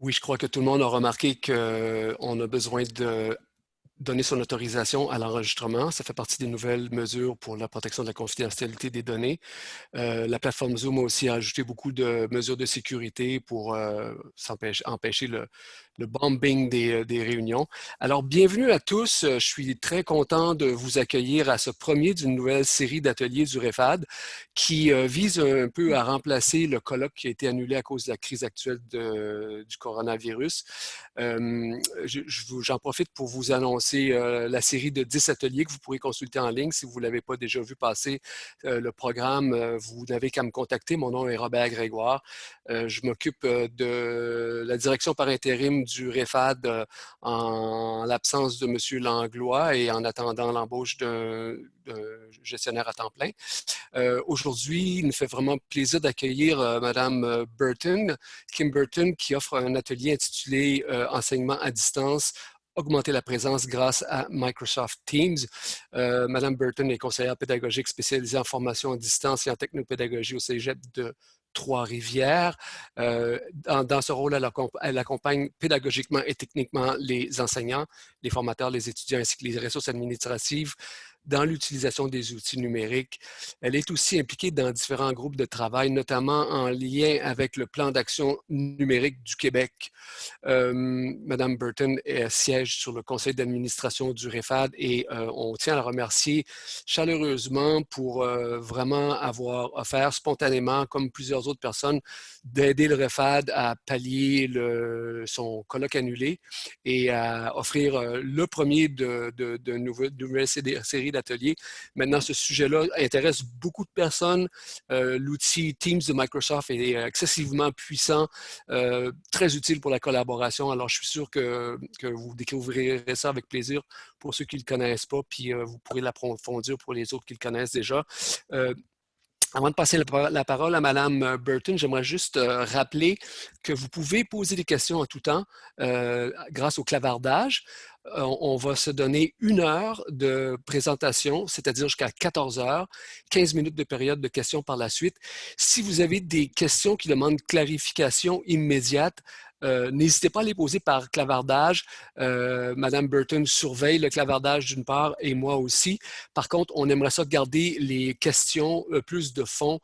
Oui, je crois que tout le monde a remarqué qu'on a besoin de donner son autorisation à l'enregistrement. Ça fait partie des nouvelles mesures pour la protection de la confidentialité des données. La plateforme Zoom a aussi ajouté beaucoup de mesures de sécurité pour empêcher le bombing des réunions. Alors, bienvenue à tous. Je suis très content de vous accueillir à ce premier d'une nouvelle série d'ateliers du REFAD qui vise un peu à remplacer le colloque qui a été annulé à cause de la crise actuelle du coronavirus. J'en profite pour vous annoncer la série de 10 ateliers que vous pourrez consulter en ligne si vous ne l'avez pas déjà vu passer le programme. Vous n'avez qu'à me contacter. Mon nom est Robert Grégoire. Je m'occupe de la direction par intérim du REFAD en l'absence de M. Langlois et en attendant l'embauche d'un gestionnaire à temps plein. Aujourd'hui, il me fait vraiment plaisir d'accueillir Mme Burton, Kim Burton, qui offre un atelier intitulé Enseignement à distance, augmenter la présence grâce à Microsoft Teams. Mme Burton est conseillère pédagogique spécialisée en formation à distance et en technopédagogie au Cégep de Trois-Rivières. Dans ce rôle, elle accompagne pédagogiquement et techniquement les enseignants, les formateurs, les étudiants ainsi que les ressources administratives dans l'utilisation des outils numériques. Elle est aussi impliquée dans différents groupes de travail, notamment en lien avec le plan d'action numérique du Québec. Madame Burton siège sur le conseil d'administration du REFAD et on tient à la remercier chaleureusement pour vraiment avoir offert spontanément, comme plusieurs autres personnes, d'aider le REFAD à pallier son colloque annulé et à offrir le premier de nouvelles séries d'ateliers. Maintenant, ce sujet-là intéresse beaucoup de personnes. L'outil Teams de Microsoft est excessivement puissant, très utile pour la collaboration. Alors, je suis sûr que vous découvrirez ça avec plaisir pour ceux qui ne le connaissent pas, puis vous pourrez l'approfondir pour les autres qui le connaissent déjà. Avant de passer la parole à Mme Burton, j'aimerais juste rappeler que vous pouvez poser des questions en tout temps grâce au clavardage. On va se donner 1 heure de présentation, c'est-à-dire jusqu'à 14 heures, 15 minutes de période de questions par la suite. Si vous avez des questions qui demandent clarification immédiate, n'hésitez pas à les poser par clavardage. Madame Burton surveille le clavardage d'une part et moi aussi. Par contre, on aimerait ça garder les questions plus de fond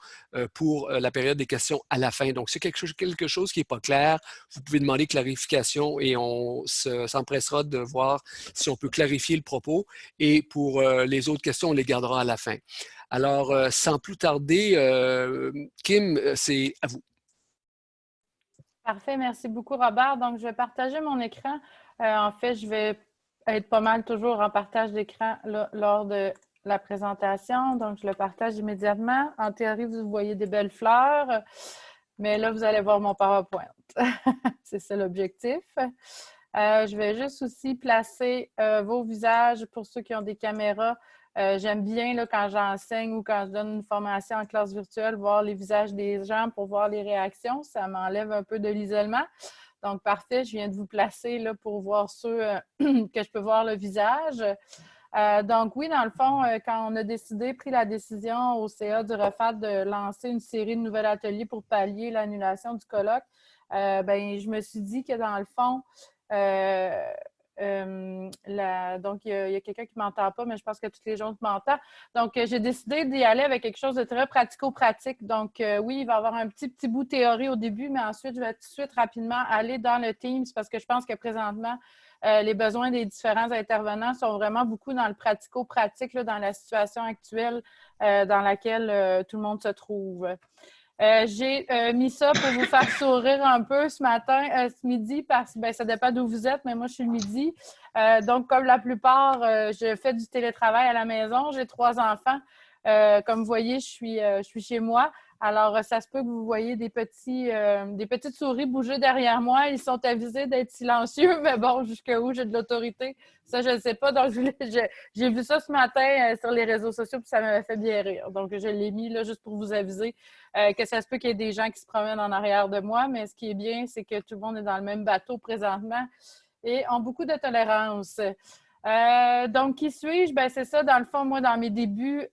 pour la période des questions à la fin. Donc, si quelque chose qui n'est pas clair, vous pouvez demander clarification et on s'empressera de voir si on peut clarifier le propos. Et pour les autres questions, on les gardera à la fin. Alors, sans plus tarder, Kim, c'est à vous. Parfait, merci beaucoup Robert. Donc, je vais partager mon écran. En fait, je vais être pas mal toujours en partage d'écran lors de la présentation. Donc, je le partage immédiatement. En théorie, vous voyez des belles fleurs, mais là, vous allez voir mon PowerPoint. C'est ça l'objectif. Je vais juste aussi placer vos visages pour ceux qui ont des caméras. J'aime bien là, quand j'enseigne ou quand je donne une formation en classe virtuelle, voir les visages des gens pour voir les réactions. Ça m'enlève un peu de l'isolement. Donc, parfait, je viens de vous placer là, pour voir ceux que je peux voir le visage. Donc, oui, dans le fond, quand on a pris la décision au CA du REFAD de lancer une série de nouveaux ateliers pour pallier l'annulation du colloque, je me suis dit que dans le fond, donc, il y a quelqu'un qui ne m'entend pas, mais je pense que tous les gens m'entendent. Donc, j'ai décidé d'y aller avec quelque chose de très pratico-pratique. Donc, oui, il va y avoir un petit bout de théorie au début, mais ensuite, je vais tout de suite rapidement aller dans le Teams parce que je pense que présentement, les besoins des différents intervenants sont vraiment beaucoup dans le pratico-pratique, dans la situation actuelle dans laquelle tout le monde se trouve. J'ai mis ça pour vous faire sourire un peu ce midi, parce que ça dépend d'où vous êtes, mais moi, je suis le midi. Donc, comme la plupart, je fais du télétravail à la maison. J'ai 3 enfants. Comme vous voyez, je suis chez moi. Alors, ça se peut que vous voyez des petites souris bouger derrière moi. Ils sont avisés d'être silencieux, mais bon, jusqu'où j'ai de l'autorité, ça, je ne sais pas. Donc, j'ai vu ça ce matin sur les réseaux sociaux, puis ça m'avait fait bien rire. Donc, je l'ai mis là juste pour vous aviser que ça se peut qu'il y ait des gens qui se promènent en arrière de moi, mais ce qui est bien, c'est que tout le monde est dans le même bateau présentement et ont beaucoup de tolérance. Donc, qui suis-je? Ben, c'est ça, dans le fond, moi, dans mes débuts,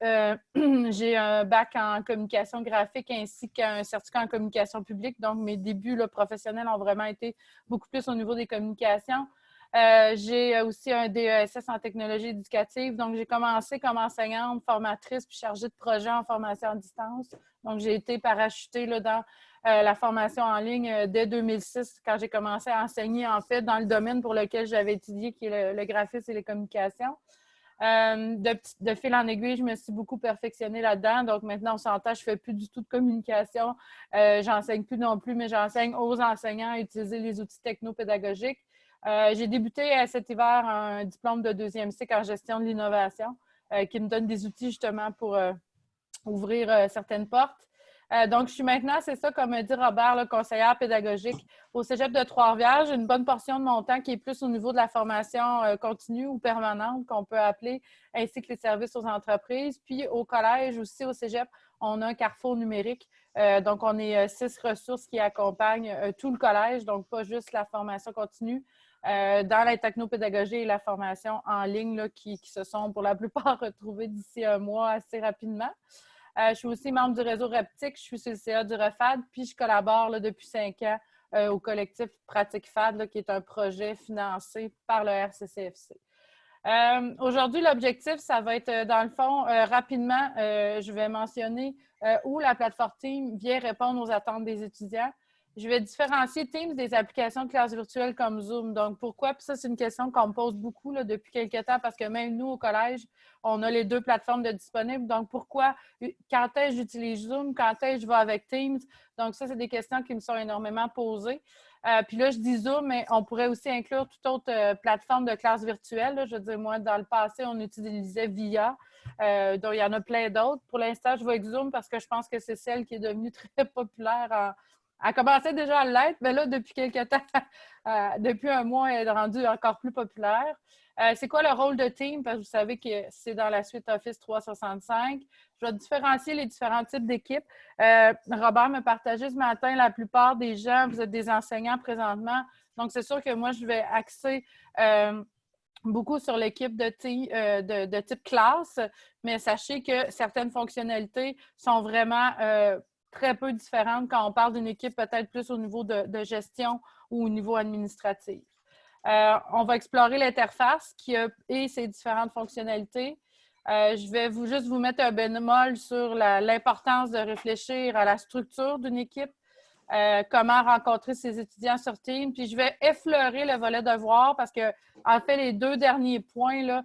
j'ai un bac en communication graphique ainsi qu'un certificat en communication publique. Donc, mes débuts là, professionnels ont vraiment été beaucoup plus au niveau des communications. J'ai aussi un DESS en technologie éducative. Donc, j'ai commencé comme enseignante, formatrice, puis chargée de projet en formation à distance. Donc, j'ai été parachutée là, dans la formation en ligne dès 2006, quand j'ai commencé à enseigner, en fait, dans le domaine pour lequel j'avais étudié, qui est le graphisme et les communications. De fil en aiguille, je me suis beaucoup perfectionnée là-dedans. Donc, maintenant, on s'entend, je ne fais plus du tout de communication. J'enseigne plus non plus, mais j'enseigne aux enseignants à utiliser les outils technopédagogiques. J'ai débuté cet hiver un diplôme de deuxième cycle en gestion de l'innovation qui me donne des outils justement pour ouvrir certaines portes. Donc, je suis maintenant, c'est ça, comme dit Robert, là, conseillère pédagogique au Cégep de Trois-Rivières. J'ai une bonne portion de mon temps qui est plus au niveau de la formation continue ou permanente, qu'on peut appeler, ainsi que les services aux entreprises. Puis au collège aussi, au Cégep, on a un carrefour numérique. Donc, on est 6 ressources qui accompagnent tout le collège, donc pas juste la formation continue. Dans la technopédagogie et la formation en ligne là, qui se sont pour la plupart retrouvées d'ici un mois assez rapidement. Je suis aussi membre du réseau Reptique, je suis sur le CA du REFAD, puis je collabore là, depuis 5 ans au collectif Pratique FAD, là, qui est un projet financé par le RCCFC. Aujourd'hui, l'objectif, ça va être, dans le fond, rapidement, je vais mentionner où la plateforme Teams vient répondre aux attentes des étudiants. Je vais différencier Teams des applications de classe virtuelle comme Zoom. Donc, pourquoi? Puis ça, c'est une question qu'on me pose beaucoup là, depuis quelques temps parce que même nous, au collège, on a les deux plateformes de disponibles. Donc, pourquoi? Quand est-ce que j'utilise Zoom? Quand est-ce que je vais avec Teams? Donc, ça, c'est des questions qui me sont énormément posées. Puis là, je dis Zoom, mais on pourrait aussi inclure toute autre plateforme de classe virtuelle. Là. Je veux dire, moi, dans le passé, on utilisait VIA, donc il y en a plein d'autres. Pour l'instant, je vais avec Zoom parce que je pense que c'est celle qui est devenue très populaire. Elle commençait déjà à l'être, mais là, depuis quelques temps, depuis un mois, elle est rendue encore plus populaire. C'est quoi le rôle de Team? Parce que vous savez que c'est dans la suite Office 365. Je vais différencier les différents types d'équipes. Robert m'a partagé ce matin, la plupart des gens, vous êtes des enseignants présentement. Donc, c'est sûr que moi, je vais axer beaucoup sur l'équipe de type classe, mais sachez que certaines fonctionnalités sont vraiment très peu différentes quand on parle d'une équipe peut-être plus au niveau de gestion ou au niveau administratif. On va explorer l'interface et ses différentes fonctionnalités. Je vais juste vous mettre un bémol sur l'importance de réfléchir à la structure d'une équipe, comment rencontrer ses étudiants sur Teams. Puis je vais effleurer le volet devoir parce que, en fait, les deux derniers points, là,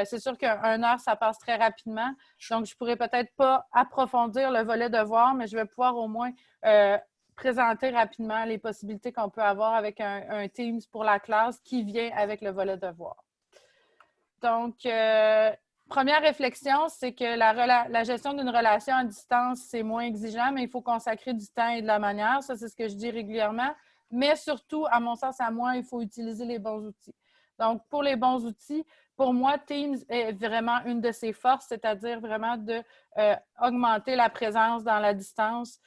c'est sûr qu'une heure, ça passe très rapidement. Donc, je ne pourrais peut-être pas approfondir le volet devoir, mais je vais pouvoir au moins présenter rapidement les possibilités qu'on peut avoir avec un Teams pour la classe qui vient avec le volet devoir. Donc, première réflexion, c'est que la gestion d'une relation à distance, c'est moins exigeant, mais il faut consacrer du temps et de la manière. Ça, c'est ce que je dis régulièrement. Mais surtout, à mon sens, à moi, il faut utiliser les bons outils. Donc, pour les bons outils, pour moi, Teams est vraiment une de ses forces, c'est-à-dire vraiment d'augmenter la présence dans la distance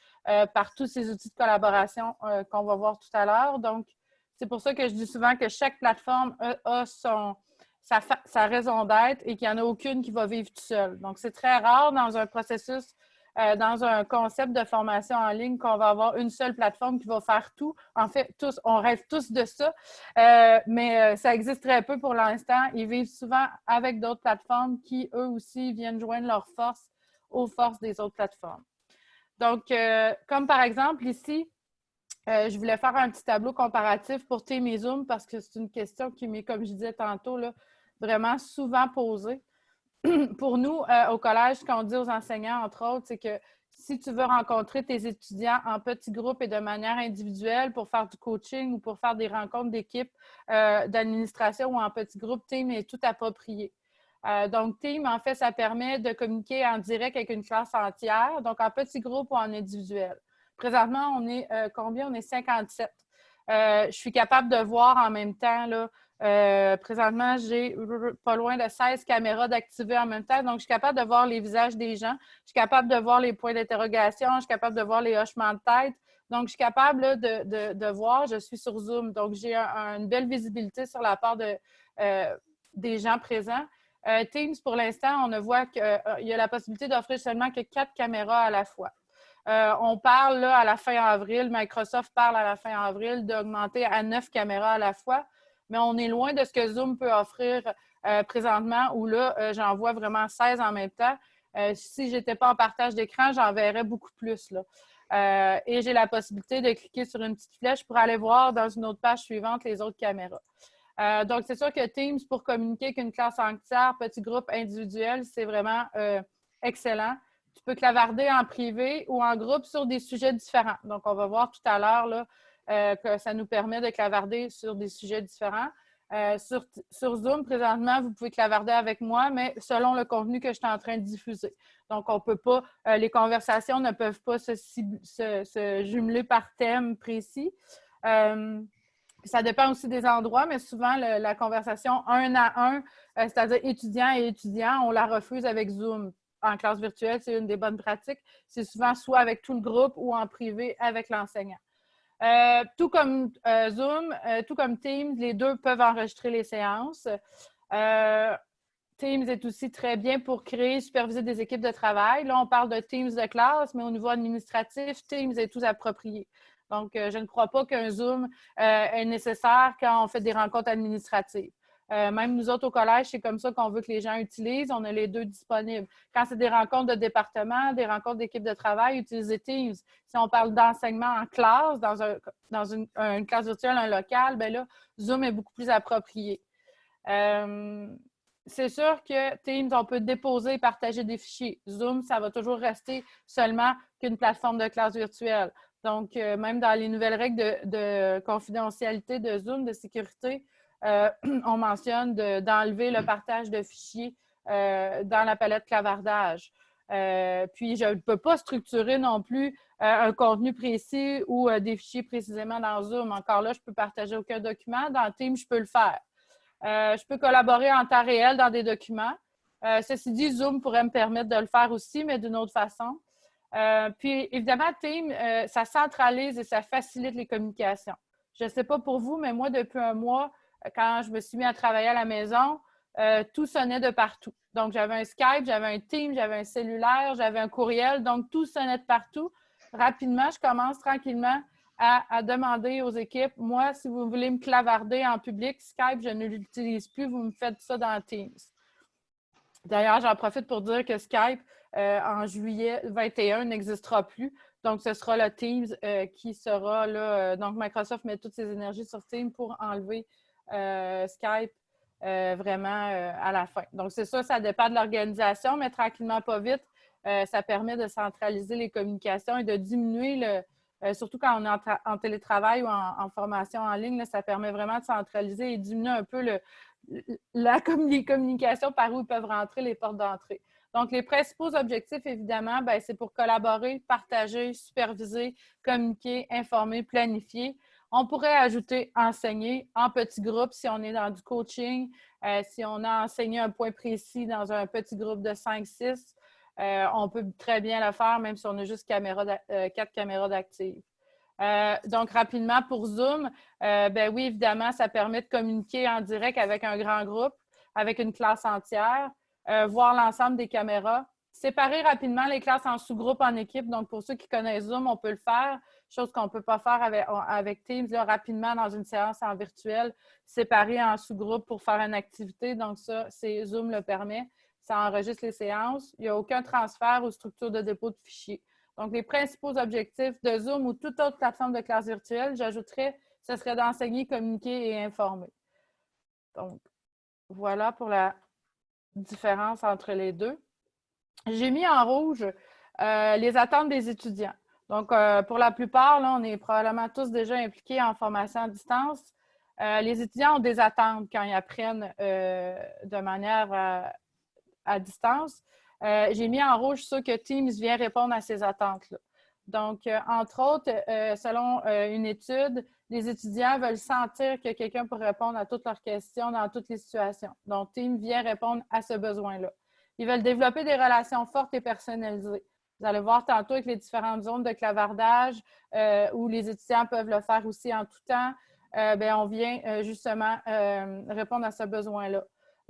par tous ces outils de collaboration qu'on va voir tout à l'heure. Donc, c'est pour ça que je dis souvent que chaque plateforme a sa raison d'être et qu'il n'y en a aucune qui va vivre tout seul. Donc, c'est très rare dans un processus, dans un concept de formation en ligne qu'on va avoir une seule plateforme qui va faire tout. En fait, on rêve tous de ça, mais ça existe très peu pour l'instant. Ils vivent souvent avec d'autres plateformes qui, eux aussi, viennent joindre leurs forces aux forces des autres plateformes. Donc, comme par exemple ici, je voulais faire un petit tableau comparatif pour Teams et Zoom parce que c'est une question qui m'est, comme je disais tantôt, là, vraiment souvent posée. Pour nous, au collège, ce qu'on dit aux enseignants, entre autres, c'est que si tu veux rencontrer tes étudiants en petits groupes et de manière individuelle pour faire du coaching ou pour faire des rencontres d'équipe, d'administration ou en petits groupes, Teams est tout approprié. Donc, Teams, en fait, ça permet de communiquer en direct avec une classe entière, donc en petits groupes ou en individuel. Présentement, on est combien? On est 57. Je suis capable de voir en même temps, là, présentement, j'ai pas loin de 16 caméras d'activer en même temps. Donc, je suis capable de voir les visages des gens. Je suis capable de voir les points d'interrogation. Je suis capable de voir les hochements de tête. Donc, je suis capable là, de voir. Je suis sur Zoom. Donc, j'ai une belle visibilité sur la part des gens présents. Teams, pour l'instant, on ne voit qu'il y a la possibilité d'offrir seulement que 4 caméras à la fois. On parle là, à la fin avril, Microsoft parle à la fin avril d'augmenter à 9 caméras à la fois, mais on est loin de ce que Zoom peut offrir présentement, où là, j'en vois vraiment 16 en même temps. Si je n'étais pas en partage d'écran, j'en verrais beaucoup plus, là. Et j'ai la possibilité de cliquer sur une petite flèche pour aller voir dans une autre page suivante les autres caméras. Donc, c'est sûr que Teams, pour communiquer avec une classe entière, petit groupe individuel, c'est vraiment excellent. Tu peux clavarder en privé ou en groupe sur des sujets différents. Donc, on va voir tout à l'heure là, que ça nous permet de clavarder sur des sujets différents. Sur Zoom, présentement, vous pouvez clavarder avec moi, mais selon le contenu que je suis en train de diffuser. Donc, on ne peut pas, les conversations ne peuvent pas se jumeler par thème précis. Ça dépend aussi des endroits, mais souvent, la conversation un à un, c'est-à-dire étudiant et étudiant, on la refuse avec Zoom. En classe virtuelle, c'est une des bonnes pratiques. C'est souvent soit avec tout le groupe ou en privé avec l'enseignant. Tout comme Zoom, tout comme Teams, les deux peuvent enregistrer les séances. Teams est aussi très bien pour créer et superviser des équipes de travail. Là, on parle de Teams de classe, mais au niveau administratif, Teams est tout approprié. Donc, je ne crois pas qu'un Zoom est nécessaire quand on fait des rencontres administratives. Même nous autres au collège, c'est comme ça qu'on veut que les gens utilisent. On a les deux disponibles. Quand c'est des rencontres de département, des rencontres d'équipe de travail, utilisez Teams. Si on parle d'enseignement en classe, dans une classe virtuelle, un local, bien là, Zoom est beaucoup plus approprié. C'est sûr que Teams, on peut déposer et partager des fichiers. Zoom, ça va toujours rester seulement qu'une plateforme de classe virtuelle. Donc, même dans les nouvelles règles de confidentialité de Zoom, de sécurité, on mentionne d'enlever le partage de fichiers dans la palette clavardage. Puis, je ne peux pas structurer non plus un contenu précis ou des fichiers précisément dans Zoom. Encore là, je ne peux partager aucun document. Dans Teams, je peux le faire. Je peux collaborer en temps réel dans des documents. Ceci dit, Zoom pourrait me permettre de le faire aussi, mais d'une autre façon. Puis, évidemment, Teams, ça centralise et ça facilite les communications. Je ne sais pas pour vous, mais moi, depuis un mois, quand je me suis mis à travailler à la maison, tout sonnait de partout. Donc, j'avais un Skype, j'avais un Teams, j'avais un cellulaire, j'avais un courriel. Donc, tout sonnait de partout. Rapidement, je commence tranquillement à demander aux équipes, moi, si vous voulez me clavarder en public, Skype, je ne l'utilise plus, vous me faites ça dans Teams. D'ailleurs, j'en profite pour dire que Skype, en juillet 21, n'existera plus. Donc, ce sera le Teams qui sera là. Donc, Microsoft met toutes ses énergies sur Teams pour enlever Skype vraiment à la fin. Donc, c'est ça dépend de l'organisation, mais tranquillement, pas vite, ça permet de centraliser les communications et de diminuer surtout quand on est en télétravail ou en formation en ligne, là, ça permet vraiment de centraliser et diminuer un peu les communications par où ils peuvent rentrer, les portes d'entrée. Donc, les principaux objectifs, évidemment, c'est pour collaborer, partager, superviser, communiquer, informer, planifier. On pourrait ajouter enseigner en petits groupes si on est dans du coaching, si on a enseigné un point précis dans un petit groupe de 5-6. On peut très bien le faire, même si on a juste 4 caméras d'actives. Donc, rapidement, pour Zoom, oui, évidemment, ça permet de communiquer en direct avec un grand groupe, avec une classe entière, voir l'ensemble des caméras, séparer rapidement les classes en sous-groupes, en équipe. Donc, pour ceux qui connaissent Zoom, on peut le faire, chose qu'on ne peut pas faire avec Teams, là, rapidement dans une séance en virtuel, séparer en sous-groupes pour faire une activité. Donc, ça, Zoom le permet. Ça enregistre les séances. Il n'y a aucun transfert ou structure de dépôt de fichiers. Donc, les principaux objectifs de Zoom ou toute autre plateforme de classe virtuelle, j'ajouterais, ce serait d'enseigner, communiquer et informer. Donc, voilà pour la différence entre les deux. J'ai mis en rouge les attentes des étudiants. Donc, pour la plupart, là, on est probablement tous déjà impliqués en formation à distance. Les étudiants ont des attentes quand ils apprennent de manière à distance. J'ai mis en rouge ça que Teams vient répondre à ces attentes-là. Donc, entre autres, selon une étude, les étudiants veulent sentir que quelqu'un peut répondre à toutes leurs questions dans toutes les situations. Donc, Teams vient répondre à ce besoin-là. Ils veulent développer des relations fortes et personnalisées. Vous allez voir tantôt avec les différentes zones de clavardage où les étudiants peuvent le faire aussi en tout temps. On vient justement répondre à ce besoin-là.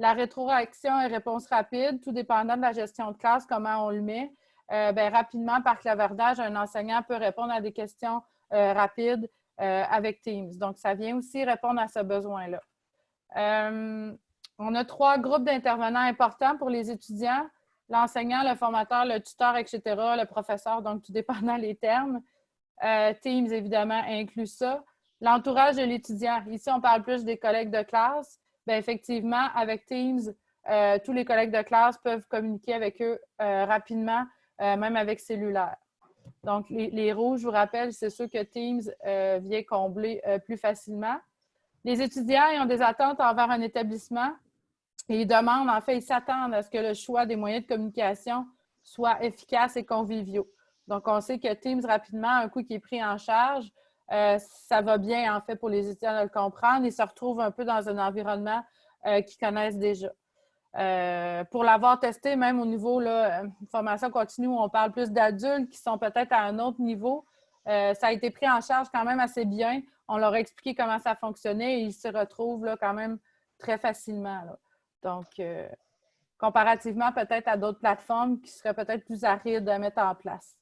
La rétroaction et réponse rapide, tout dépendant de la gestion de classe, comment on le met. Rapidement, par clavardage, un enseignant peut répondre à des questions rapides avec Teams. Donc, ça vient aussi répondre à ce besoin-là. On a 3 groupes d'intervenants importants pour les étudiants: l'enseignant, le formateur, le tuteur, etc., le professeur, donc tout dépendant les termes. Teams, évidemment, inclut ça. L'entourage de l'étudiant. Ici, on parle plus des collègues de classe. Bien, effectivement, avec Teams, tous les collègues de classe peuvent communiquer avec eux rapidement, même avec cellulaire. Donc, les rouges, je vous rappelle, c'est ceux que Teams vient combler plus facilement. Les étudiants ont des attentes envers un établissement et ils demandent, en fait, ils s'attendent à ce que le choix des moyens de communication soit efficace et conviviaux. Donc, on sait que Teams, rapidement, un coup qui est pris en charge, ça va bien, en fait, pour les étudiants de le comprendre. Ils se retrouvent un peu dans un environnement qu'ils connaissent déjà. Pour l'avoir testé, même au niveau là, formation continue, où on parle plus d'adultes qui sont peut-être à un autre niveau, ça a été pris en charge quand même assez bien. On leur a expliqué comment ça fonctionnait et ils se retrouvent là, quand même très facilement. Là. Donc, comparativement peut-être à d'autres plateformes qui seraient peut-être plus arides à mettre en place.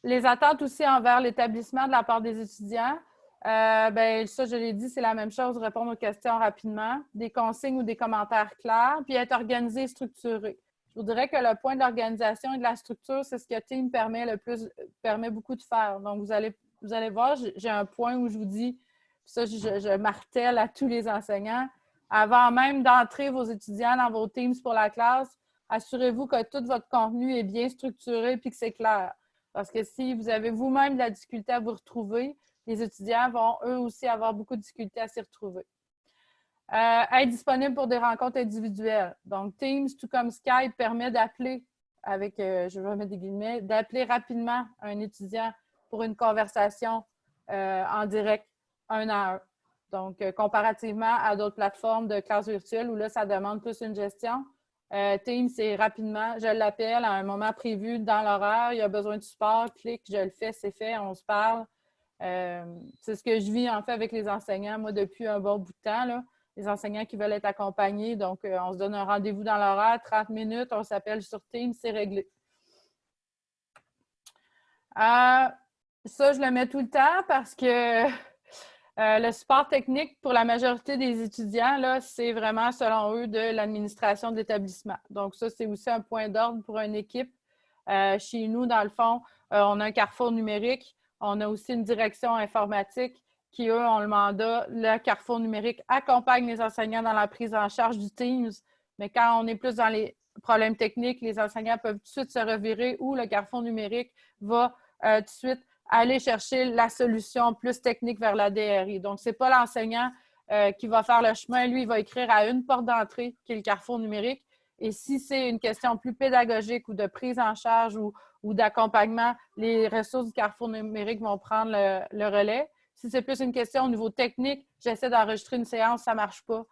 Les attentes aussi envers l'établissement de la part des étudiants. Ça, je l'ai dit, c'est la même chose, répondre aux questions rapidement, des consignes ou des commentaires clairs, puis être organisé et structuré. Je vous dirais que le point de l'organisation et de la structure, c'est ce que Team permet beaucoup de faire. Donc, vous allez voir, j'ai un point où je vous dis, ça, je martèle à tous les enseignants, avant même d'entrer vos étudiants dans vos Teams pour la classe, assurez-vous que tout votre contenu est bien structuré et que c'est clair. Parce que si vous avez vous-même de la difficulté à vous retrouver, les étudiants vont eux aussi avoir beaucoup de difficultés à s'y retrouver. Être disponible pour des rencontres individuelles. Donc, Teams, tout comme Skype, permet d'appeler avec, je vais mettre des guillemets, d'appeler rapidement un étudiant pour une conversation en direct, 1 à 1. Donc, comparativement à d'autres plateformes de classe virtuelle où là, ça demande plus une gestion. Teams, c'est rapidement, je l'appelle à un moment prévu dans l'horaire, il y a besoin de support, clique, je le fais, c'est fait, on se parle. C'est ce que je vis en fait avec les enseignants, moi, depuis un bon bout de temps, là. Les enseignants qui veulent être accompagnés, donc on se donne un rendez-vous dans l'horaire, 30 minutes, on s'appelle sur Teams, c'est réglé. Ça, je le mets tout le temps parce que le support technique pour la majorité des étudiants, là, c'est vraiment, selon eux, de l'administration de l'établissement. Donc, ça, c'est aussi un point d'ordre pour une équipe. Chez nous, dans le fond, on a un carrefour numérique. On a aussi une direction informatique qui, eux, ont le mandat. Le carrefour numérique accompagne les enseignants dans la prise en charge du Teams. Mais quand on est plus dans les problèmes techniques, les enseignants peuvent tout de suite se revirer ou le carrefour numérique va tout de suite aller chercher la solution plus technique vers la DRI. Donc, ce n'est pas l'enseignant qui va faire le chemin. Lui, il va écrire à une porte d'entrée qui est le carrefour numérique. Et si c'est une question plus pédagogique ou de prise en charge ou d'accompagnement, les ressources du carrefour numérique vont prendre le relais. Si c'est plus une question au niveau technique, j'essaie d'enregistrer une séance, ça ne marche pas.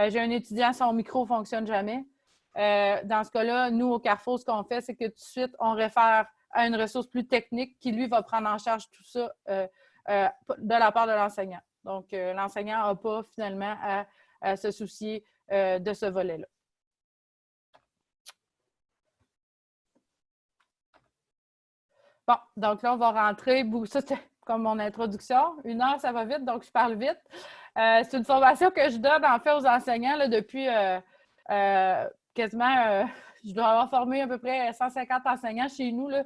J'ai un étudiant, son micro ne fonctionne jamais. Dans ce cas-là, nous, au Carrefour, ce qu'on fait, c'est que tout de suite, on réfère à une ressource plus technique qui, lui, va prendre en charge tout ça de la part de l'enseignant. Donc, l'enseignant n'a pas, finalement, à se soucier de ce volet-là. Bon, donc là, on va rentrer. Ça, c'était comme mon introduction. 1 heure, ça va vite, donc je parle vite. C'est une formation que je donne, en fait, aux enseignants là, depuis quasiment... je dois avoir formé à peu près 150 enseignants chez nous là,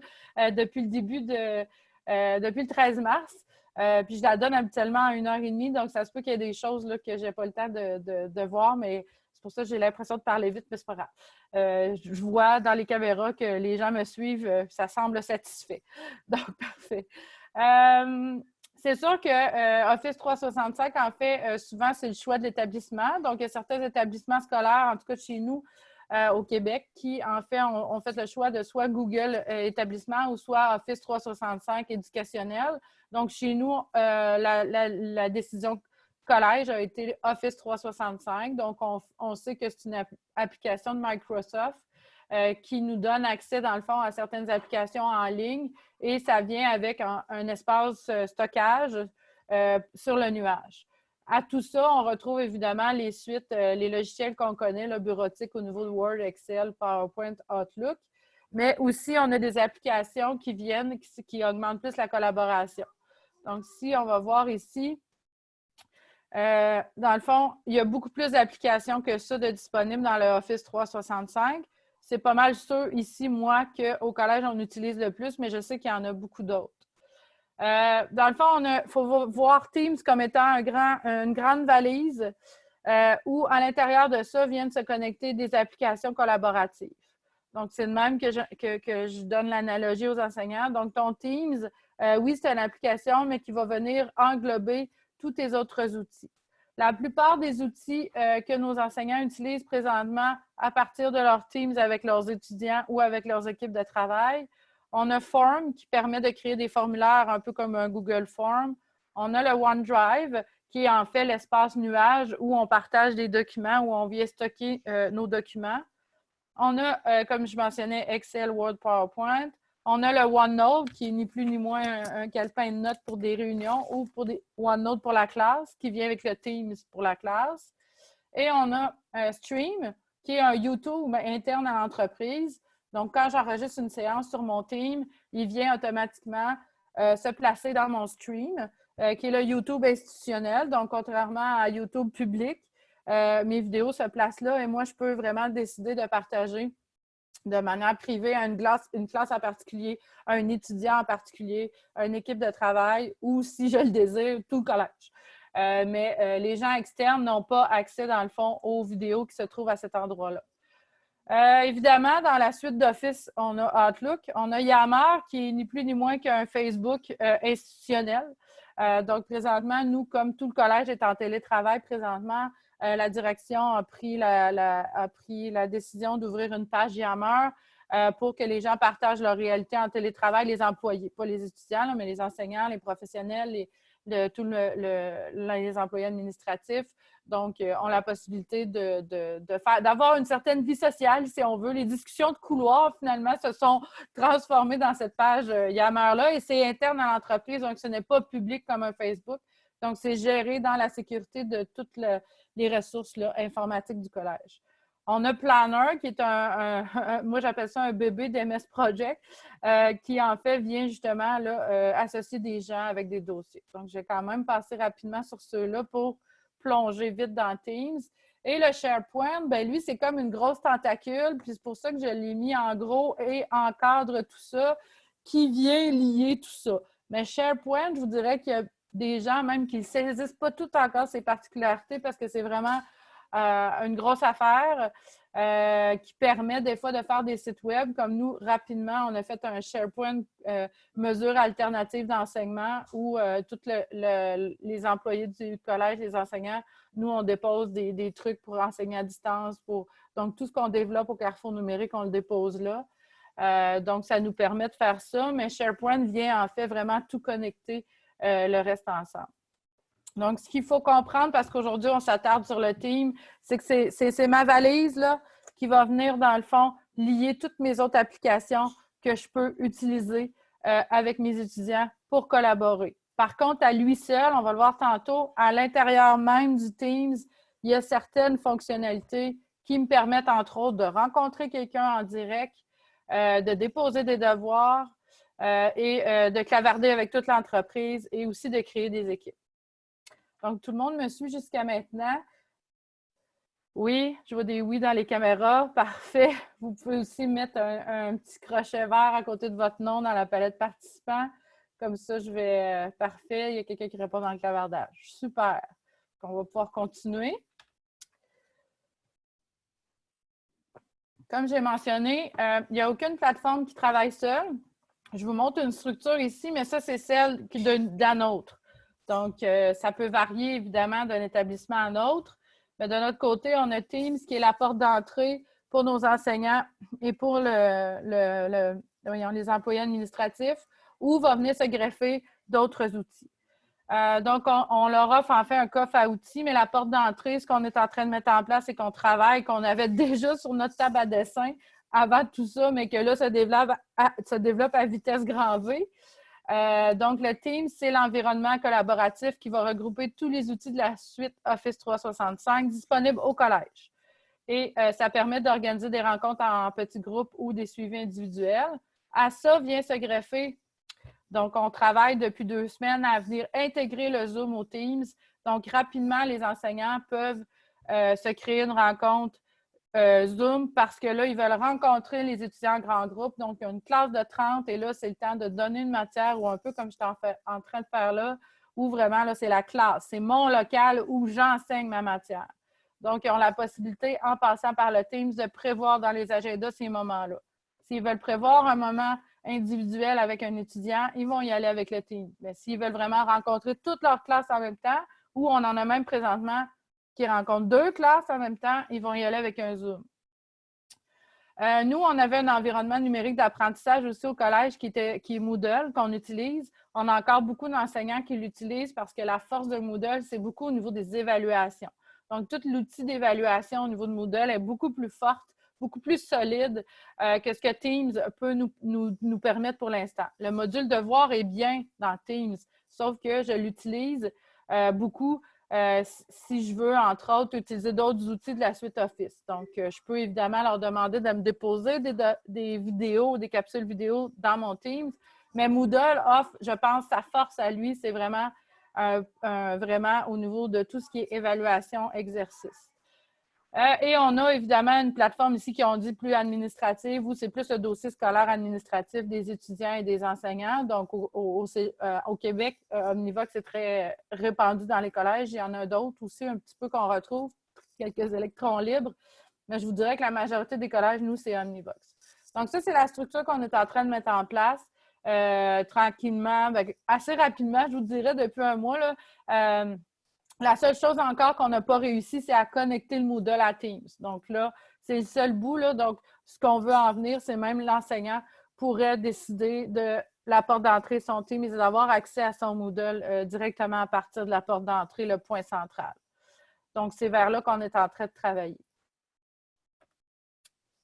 depuis le début depuis le 13 mars. Puis je la donne habituellement à 1h30, donc ça se peut qu'il y ait des choses là, que je n'ai pas le temps de voir, mais c'est pour ça que j'ai l'impression de parler vite, mais c'est pas grave. Je vois dans les caméras que les gens me suivent, ça semble satisfait. Donc, parfait. C'est sûr que Office 365, en fait, souvent, c'est le choix de l'établissement. Donc, il y a certains établissements scolaires, en tout cas chez nous, au Québec, qui, en fait, ont fait le choix de soit Google établissement ou soit Office 365 éducationnel. Donc, chez nous, la décision collège a été Office 365. Donc, on sait que c'est une application de Microsoft qui nous donne accès, dans le fond, à certaines applications en ligne et ça vient avec un espace stockage sur le nuage. À tout ça, on retrouve évidemment les suites, les logiciels qu'on connaît, le bureautique au niveau de Word, Excel, PowerPoint, Outlook. Mais aussi, on a des applications qui viennent, qui augmentent plus la collaboration. Donc, si on va voir ici, dans le fond, il y a beaucoup plus d'applications que ça de disponibles dans le Office 365. C'est pas mal sûr ici, moi, qu'au collège, on utilise le plus, mais je sais qu'il y en a beaucoup d'autres. Dans le fond, il faut voir Teams comme étant une grande valise où, à l'intérieur de ça, viennent se connecter des applications collaboratives. Donc, c'est de même que je donne l'analogie aux enseignants. Donc, ton Teams, oui, c'est une application, mais qui va venir englober tous tes autres outils. La plupart des outils que nos enseignants utilisent présentement à partir de leurs Teams avec leurs étudiants ou avec leurs équipes de travail, on a Form qui permet de créer des formulaires un peu comme un Google Form. On a le OneDrive qui est en fait l'espace nuage où on partage des documents, où on vient stocker nos documents. On a, comme je mentionnais, Excel, Word, PowerPoint. On a le OneNote, qui est ni plus ni moins un calepin de notes pour des réunions ou pour des OneNote pour la classe, qui vient avec le Teams pour la classe. Et on a Stream, qui est un YouTube interne à l'entreprise. Donc, quand j'enregistre une séance sur mon Team, il vient automatiquement se placer dans mon Stream, qui est le YouTube institutionnel. Donc, contrairement à YouTube public, mes vidéos se placent là et moi, je peux vraiment décider de partager de manière privée à une classe en particulier, à un étudiant en particulier, à une équipe de travail ou, si je le désire, tout le collège. Mais les gens externes n'ont pas accès, dans le fond, aux vidéos qui se trouvent à cet endroit-là. Évidemment, dans la suite d'Office, on a Outlook. On a Yammer, qui est ni plus ni moins qu'un Facebook institutionnel. Donc, présentement, nous, comme tout le collège est en télétravail présentement, la direction a pris la décision d'ouvrir une page Yammer pour que les gens partagent leur réalité en télétravail, les employés, pas les étudiants, là, mais les enseignants, les professionnels, les employés administratifs. Donc, ont la possibilité d'avoir une certaine vie sociale, si on veut. Les discussions de couloir, finalement, se sont transformées dans cette page Yammer-là et c'est interne à l'entreprise, donc ce n'est pas public comme un Facebook. Donc, c'est géré dans la sécurité de toutes les ressources là, informatiques du collège. On a Planner, qui est moi j'appelle ça un bébé d'MS Project, qui en fait vient justement là, associer des gens avec des dossiers. Donc, je vais quand même passer rapidement sur ceux-là pour plonger vite dans Teams. Et le SharePoint, ben lui, c'est comme une grosse tentacule, puis c'est pour ça que je l'ai mis en gros et encadre tout ça, qui vient lier tout ça. Mais SharePoint, je vous dirais qu'il y a des gens même qui ne saisissent pas tout encore ses particularités parce que c'est vraiment une grosse affaire qui permet des fois de faire des sites web. Comme nous, rapidement, on a fait un SharePoint mesure alternative d'enseignement où tous les employés du collège, les enseignants, nous, on dépose des trucs pour enseigner à distance. Donc, tout ce qu'on développe au Carrefour numérique, on le dépose là. Donc, ça nous permet de faire ça, mais SharePoint vient en fait vraiment tout connecter le reste ensemble. Donc, ce qu'il faut comprendre, parce qu'aujourd'hui, on s'attarde sur le team, c'est que c'est ma valise là, qui va venir, dans le fond, lier toutes mes autres applications que je peux utiliser avec mes étudiants pour collaborer. Par contre, à lui seul, on va le voir tantôt, à l'intérieur même du Teams, il y a certaines fonctionnalités qui me permettent, entre autres, de rencontrer quelqu'un en direct, de déposer des devoirs et de clavarder avec toute l'entreprise et aussi de créer des équipes. Donc, tout le monde me suit jusqu'à maintenant. Oui, je vois des oui dans les caméras. Parfait. Vous pouvez aussi mettre un petit crochet vert à côté de votre nom dans la palette participants. Comme ça, je vais... parfait. Il y a quelqu'un qui répond dans le clavardage. Super. On va pouvoir continuer. Comme j'ai mentionné, il n'y a aucune plateforme qui travaille seule. Je vous montre une structure ici, mais ça, c'est celle d'un autre. Donc, ça peut varier évidemment d'un établissement à un autre. Mais de notre côté, on a Teams qui est la porte d'entrée pour nos enseignants et pour les employés administratifs, où va venir se greffer d'autres outils. Donc, on leur offre en fait un coffre à outils, mais la porte d'entrée, ce qu'on est en train de mettre en place, c'est qu'on travaille, qu'on avait déjà sur notre table à dessin avant tout ça, mais que là, ça développe à vitesse grand V. Donc, le Teams, c'est l'environnement collaboratif qui va regrouper tous les outils de la suite Office 365 disponibles au collège. Et ça permet d'organiser des rencontres en petits groupes ou des suivis individuels. À ça vient se greffer. Donc, on travaille depuis 2 semaines à venir intégrer le Zoom au Teams. Donc, rapidement, les enseignants peuvent se créer une rencontre Zoom parce que là, ils veulent rencontrer les étudiants en grand groupe. Donc, il y a une classe de 30 et là, c'est le temps de donner une matière ou un peu comme je suis en train de faire là, où vraiment, là, c'est la classe. C'est mon local où j'enseigne ma matière. Donc, ils ont la possibilité, en passant par le Teams, de prévoir dans les agendas ces moments-là. S'ils veulent prévoir un moment individuel avec un étudiant, ils vont y aller avec le Teams. Mais s'ils veulent vraiment rencontrer toute leur classe en même temps, ou on en a même présentement qui rencontrent 2 classes en même temps, ils vont y aller avec un Zoom. Nous, on avait un environnement numérique d'apprentissage aussi au collège qui est Moodle, qu'on utilise. On a encore beaucoup d'enseignants qui l'utilisent parce que la force de Moodle, c'est beaucoup au niveau des évaluations. Donc, tout l'outil d'évaluation au niveau de Moodle est beaucoup plus forte, beaucoup plus solide que ce que Teams peut nous permettre pour l'instant. Le module devoir est bien dans Teams, sauf que je l'utilise beaucoup si je veux, entre autres, utiliser d'autres outils de la suite Office. Donc, je peux évidemment leur demander de me déposer des vidéos, des capsules vidéo dans mon Teams, mais Moodle offre, je pense, sa force à lui, c'est vraiment vraiment au niveau de tout ce qui est évaluation, exercice. Et on a évidemment une plateforme ici qui on dit plus administrative, où c'est plus le dossier scolaire administratif des étudiants et des enseignants. Donc, au Québec, Omnivox est très répandu dans les collèges. Il y en a d'autres aussi, un petit peu qu'on retrouve, quelques électrons libres. Mais je vous dirais que la majorité des collèges, nous, c'est Omnivox. Donc, ça, c'est la structure qu'on est en train de mettre en place tranquillement, assez rapidement, je vous dirais, depuis un mois, là. La seule chose encore qu'on n'a pas réussi, c'est à connecter le Moodle à Teams. Donc là, c'est le seul bout. Là. Donc, ce qu'on veut en venir, c'est même l'enseignant pourrait décider de la porte d'entrée de son Teams et d'avoir accès à son Moodle directement à partir de la porte d'entrée, le point central. Donc, c'est vers là qu'on est en train de travailler.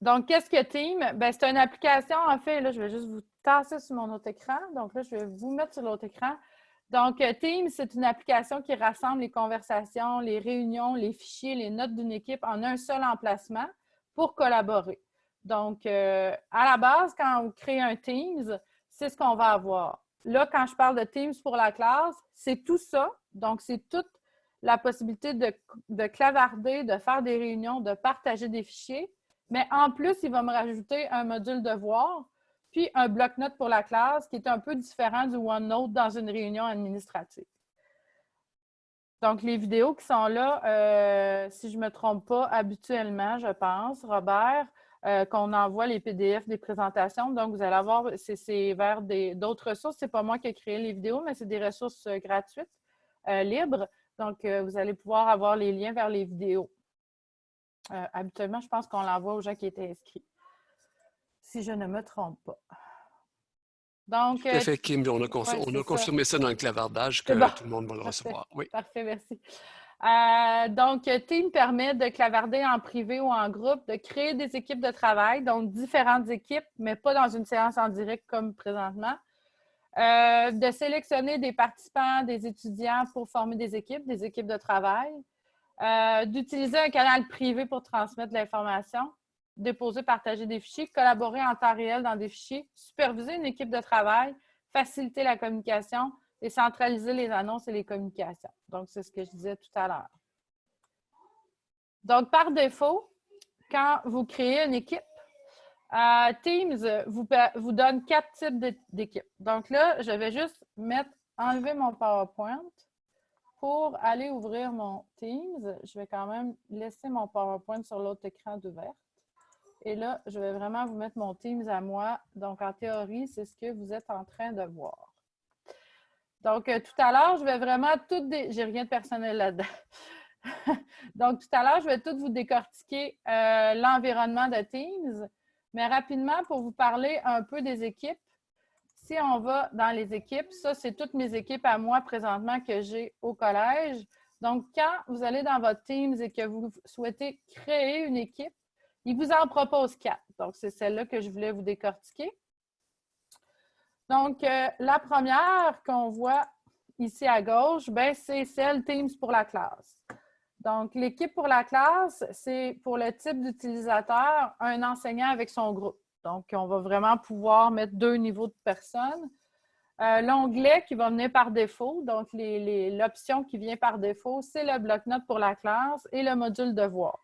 Donc, qu'est-ce que Teams? Bien, c'est une application, en fait, là, je vais juste vous tasser sur mon autre écran. Donc là, je vais vous mettre sur l'autre écran. Donc, Teams, c'est une application qui rassemble les conversations, les réunions, les fichiers, les notes d'une équipe en un seul emplacement pour collaborer. Donc, à la base, quand on crée un Teams, c'est ce qu'on va avoir. Là, quand je parle de Teams pour la classe, c'est tout ça. Donc, c'est toute la possibilité de clavarder, de faire des réunions, de partager des fichiers. Mais en plus, il va me rajouter un module devoir puis un bloc-notes pour la classe qui est un peu différent du OneNote dans une réunion administrative. Donc, les vidéos qui sont là, si je ne me trompe pas, habituellement, je pense, Robert, qu'on envoie les PDF des présentations. Donc, vous allez avoir, c'est vers d'autres ressources. Ce n'est pas moi qui ai créé les vidéos, mais c'est des ressources gratuites, libres. Donc, vous allez pouvoir avoir les liens vers les vidéos. Habituellement, je pense qu'on l'envoie aux gens qui étaient inscrits. Si je ne me trompe pas. Donc, tout à fait, Kim. On a confirmé ça dans le clavardage que tout le monde va le recevoir. Oui. Parfait, merci. Donc, Team permet de clavarder en privé ou en groupe, de créer des équipes de travail, donc différentes équipes, mais pas dans une séance en direct comme présentement. De sélectionner des participants, des étudiants pour former des équipes de travail. D'utiliser un canal privé pour transmettre l'information, déposer, partager des fichiers, collaborer en temps réel dans des fichiers, superviser une équipe de travail, faciliter la communication et centraliser les annonces et les communications. Donc, c'est ce que je disais tout à l'heure. Donc, par défaut, quand vous créez une équipe, Teams vous donne 4 types d'équipes. Donc là, je vais juste enlever mon PowerPoint. Pour aller ouvrir mon Teams, je vais quand même laisser mon PowerPoint sur l'autre écran d'ouverte. Et là, je vais vraiment vous mettre mon Teams à moi. Donc, en théorie, c'est ce que vous êtes en train de voir. Donc, tout à l'heure, je vais vraiment tout... J'ai rien de personnel là-dedans. Donc, tout à l'heure, je vais tout vous décortiquer l'environnement de Teams. Mais rapidement, pour vous parler un peu des équipes, si on va dans les équipes, ça, c'est toutes mes équipes à moi présentement que j'ai au collège. Donc, quand vous allez dans votre Teams et que vous souhaitez créer une équipe, il vous en propose 4. Donc, c'est celle-là que je voulais vous décortiquer. Donc, la première qu'on voit ici à gauche, ben, c'est celle Teams pour la classe. Donc, l'équipe pour la classe, c'est pour le type d'utilisateur, un enseignant avec son groupe. Donc, on va vraiment pouvoir mettre 2 niveaux de personnes. L'onglet qui va venir par défaut, donc l'option qui vient par défaut, c'est le bloc-notes pour la classe et le module devoir.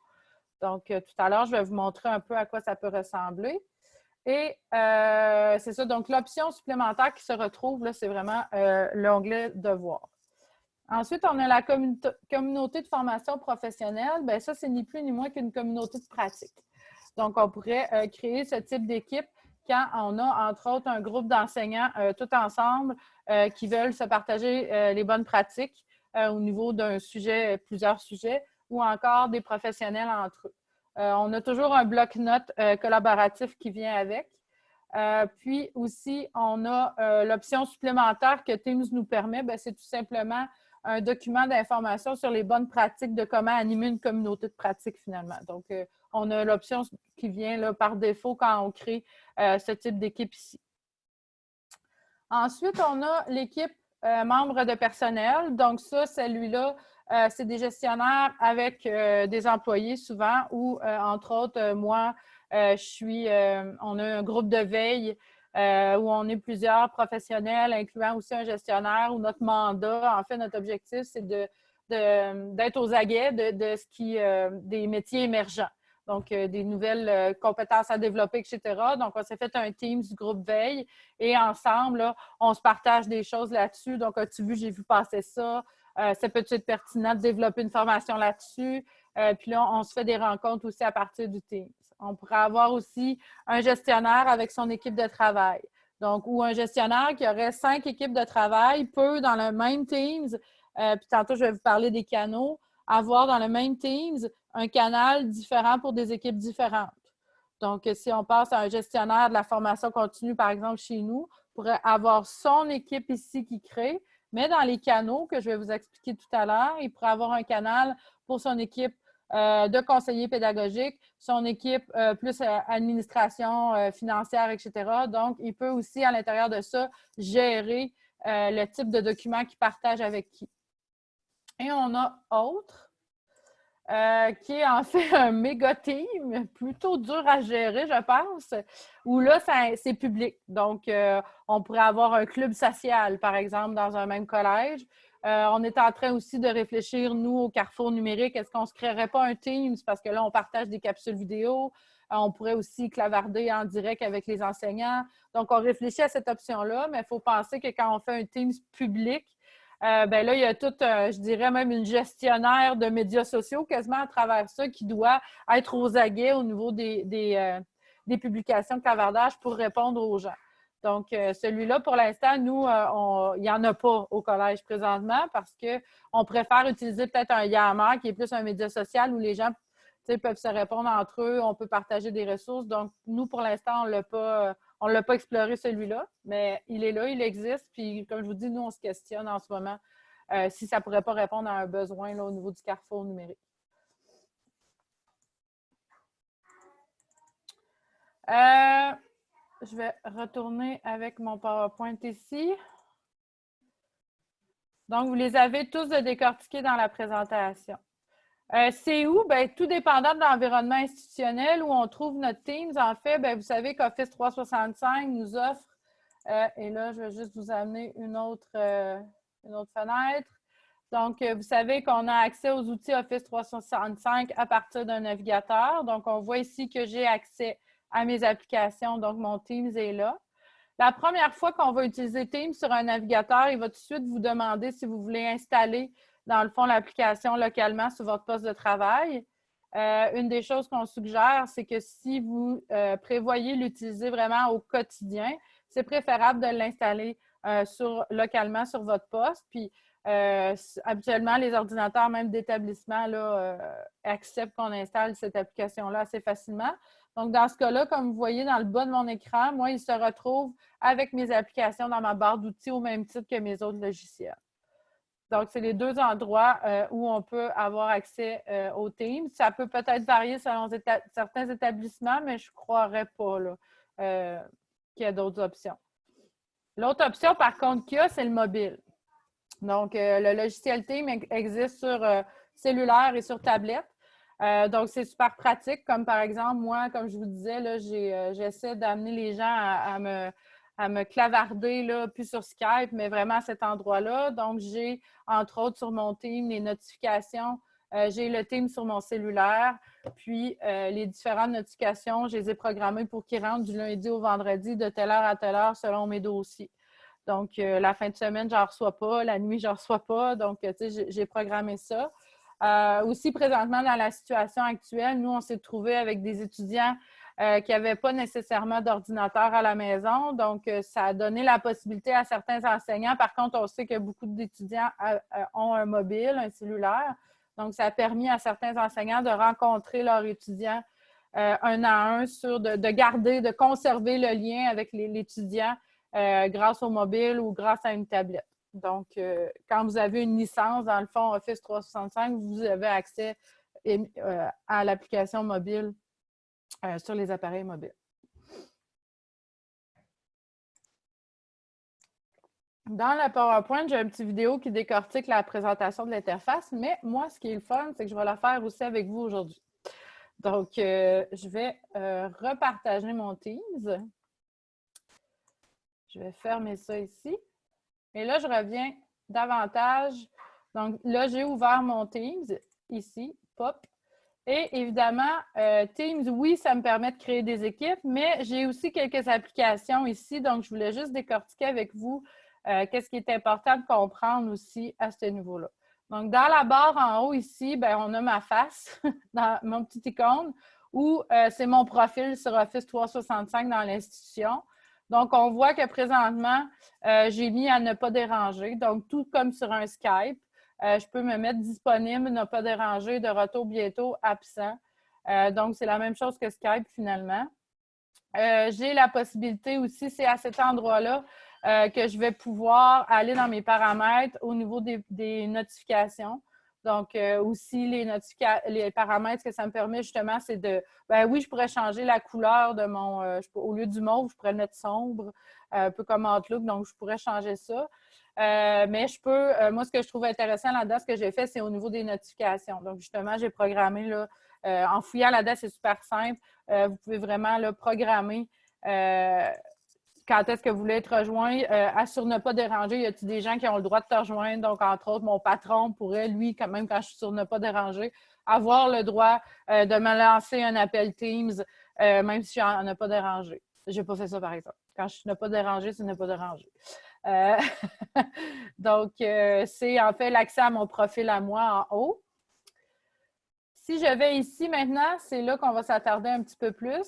Donc, tout à l'heure, je vais vous montrer un peu à quoi ça peut ressembler. Et c'est ça, donc l'option supplémentaire qui se retrouve, là, c'est vraiment l'onglet devoir. Ensuite, on a la communauté de formation professionnelle. Bien, ça, c'est ni plus ni moins qu'une communauté de pratique. Donc, on pourrait créer ce type d'équipe quand on a, entre autres, un groupe d'enseignants tout ensemble qui veulent se partager les bonnes pratiques au niveau d'un sujet, plusieurs sujets, ou encore des professionnels entre eux. On a toujours un bloc-notes collaboratif qui vient avec. Puis aussi, on a l'option supplémentaire que Teams nous permet, c'est tout simplement un document d'information sur les bonnes pratiques de comment animer une communauté de pratique finalement. Donc, on a l'option qui vient là, par défaut quand on crée ce type d'équipe ici. Ensuite, on a l'équipe membre de personnel. Donc, ça, celui-là, c'est des gestionnaires avec des employés souvent ou, entre autres, moi, on a un groupe de veille où on est plusieurs professionnels, incluant aussi un gestionnaire, où notre mandat, en fait, notre objectif, c'est d'être aux aguets des métiers émergents. Donc, des nouvelles compétences à développer, etc. Donc, on s'est fait un team du groupe veille et ensemble, là, on se partage des choses là-dessus. Donc, as-tu vu, j'ai vu passer ça. Ça peut être pertinent de développer une formation là-dessus. Puis là, on se fait des rencontres aussi à partir du Teams. On pourrait avoir aussi un gestionnaire avec son équipe de travail. Donc, ou un gestionnaire qui aurait 5 équipes de travail peut, dans le même Teams, puis tantôt, je vais vous parler des canaux, avoir dans le même Teams un canal différent pour des équipes différentes. Donc, si on passe à un gestionnaire de la formation continue, par exemple, chez nous, pourrait avoir son équipe ici qui crée, mais dans les canaux que je vais vous expliquer tout à l'heure, il pourrait avoir un canal pour son équipe de conseillers pédagogiques, son équipe plus administration financière, etc. Donc, il peut aussi, à l'intérieur de ça, gérer le type de document qu'il partage avec qui. Et on a autre, qui est en fait un méga team, plutôt dur à gérer, je pense, où là, c'est public. Donc, on pourrait avoir un club social, par exemple, dans un même collège. On est en train aussi de réfléchir, nous, au Carrefour numérique, est-ce qu'on ne se créerait pas un Teams? Parce que là, on partage des capsules vidéo. On pourrait aussi clavarder en direct avec les enseignants. Donc, on réfléchit à cette option-là, mais il faut penser que quand on fait un Teams public, ben là, il y a tout, je dirais même une gestionnaire de médias sociaux quasiment à travers ça qui doit être aux aguets au niveau des publications de clavardage pour répondre aux gens. Donc, celui-là, pour l'instant, nous, il n'y en a pas au collège présentement parce qu'on préfère utiliser peut-être un Yammer qui est plus un média social où les gens peuvent se répondre entre eux, on peut partager des ressources. Donc, nous, pour l'instant, on ne l'a pas exploré celui-là, mais il est là, il existe. Puis, comme je vous dis, nous, on se questionne en ce moment si ça ne pourrait pas répondre à un besoin là, au niveau du carrefour numérique. Je vais retourner avec mon PowerPoint ici. Donc, vous les avez tous décortiqués dans la présentation. C'est où? Bien, tout dépendant de l'environnement institutionnel où on trouve notre Teams. En fait, bien, vous savez qu'Office 365 nous offre, et là, je vais juste vous amener une autre fenêtre. Donc, vous savez qu'on a accès aux outils Office 365 à partir d'un navigateur. Donc, on voit ici que j'ai accès à mes applications. Donc, mon Teams est là. La première fois qu'on va utiliser Teams sur un navigateur, il va tout de suite vous demander si vous voulez installer, dans le fond, l'application localement sur votre poste de travail. Une des choses qu'on suggère, c'est que si vous prévoyez l'utiliser vraiment au quotidien, c'est préférable de l'installer localement sur votre poste. Puis, habituellement, les ordinateurs, même d'établissement, acceptent qu'on installe cette application-là assez facilement. Donc, dans ce cas-là, comme vous voyez dans le bas de mon écran, moi, il se retrouve avec mes applications dans ma barre d'outils au même titre que mes autres logiciels. Donc, c'est les deux endroits où on peut avoir accès au Teams. Ça peut peut-être varier selon certains établissements, mais je ne croirais pas qu'il y a d'autres options. L'autre option, par contre, qu'il y a, c'est le mobile. Donc, le logiciel Teams existe sur cellulaire et sur tablette. Donc, c'est super pratique. Comme par exemple, moi, comme je vous disais, là, j'essaie d'amener les gens à me clavarder, là, plus sur Skype, mais vraiment à cet endroit-là. Donc, j'ai, entre autres, sur mon Teams, les notifications. J'ai le Teams sur mon cellulaire. Puis, les différentes notifications, je les ai programmées pour qu'ils rentrent du lundi au vendredi de telle heure à telle heure selon mes dossiers. Donc, la fin de semaine, je n'en reçois pas. La nuit, je n'en reçois pas. Donc, tu sais, j'ai programmé ça. Aussi, présentement, dans la situation actuelle, nous, on s'est trouvés avec des étudiants qui n'avaient pas nécessairement d'ordinateur à la maison. Donc, ça a donné la possibilité à certains enseignants. Par contre, on sait que beaucoup d'étudiants ont un mobile, un cellulaire. Donc, ça a permis à certains enseignants de rencontrer leurs étudiants un à un, de garder, de conserver le lien avec l'étudiant grâce au mobile ou grâce à une tablette. Donc, quand vous avez une licence, dans le fond, Office 365, vous avez accès à l'application mobile sur les appareils mobiles. Dans la PowerPoint, j'ai une petite vidéo qui décortique la présentation de l'interface, mais moi, ce qui est le fun, c'est que je vais la faire aussi avec vous aujourd'hui. Donc, je vais repartager mon Teams. Je vais fermer ça ici. Et là, je reviens davantage. Donc, là, j'ai ouvert mon Teams, ici, pop. Et évidemment, Teams, oui, ça me permet de créer des équipes, mais j'ai aussi quelques applications ici. Donc, je voulais juste décortiquer avec vous qu'est-ce qui est important de comprendre aussi à ce niveau-là. Donc, dans la barre en haut ici, bien, on a ma face, dans mon petit icône, où c'est mon profil sur Office 365 dans l'institution. Donc, on voit que présentement, j'ai mis à ne pas déranger. Donc, tout comme sur un Skype, je peux me mettre disponible, ne pas déranger, de retour bientôt, absent. Donc, c'est la même chose que Skype finalement. J'ai la possibilité aussi, c'est à cet endroit-là que je vais pouvoir aller dans mes paramètres au niveau des notifications. Donc, aussi, les paramètres, ce que ça me permet justement, c'est de, ben oui, je pourrais changer la couleur de mon, au lieu du mauve, je pourrais le mettre sombre, un peu comme Outlook, donc je pourrais changer ça. Mais je peux, moi, ce que je trouve intéressant là-dedans, ce que j'ai fait, c'est au niveau des notifications. Donc, justement, j'ai programmé, là, en fouillant là-dedans, c'est super simple. Vous pouvez vraiment là, programmer quand est-ce que vous voulez être rejoint. Sur ne pas déranger, y a-t-il des gens qui ont le droit de te rejoindre? Donc, entre autres, mon patron pourrait, lui, quand même, quand je suis sur ne pas déranger, avoir le droit de me lancer un appel Teams, même si je suis en ne pas déranger. Je n'ai pas fait ça, par exemple. Quand je suis ne pas déranger, c'est ne pas déranger. Donc, c'est en fait l'accès à mon profil à moi en haut. Si je vais ici maintenant, c'est là qu'on va s'attarder un petit peu plus.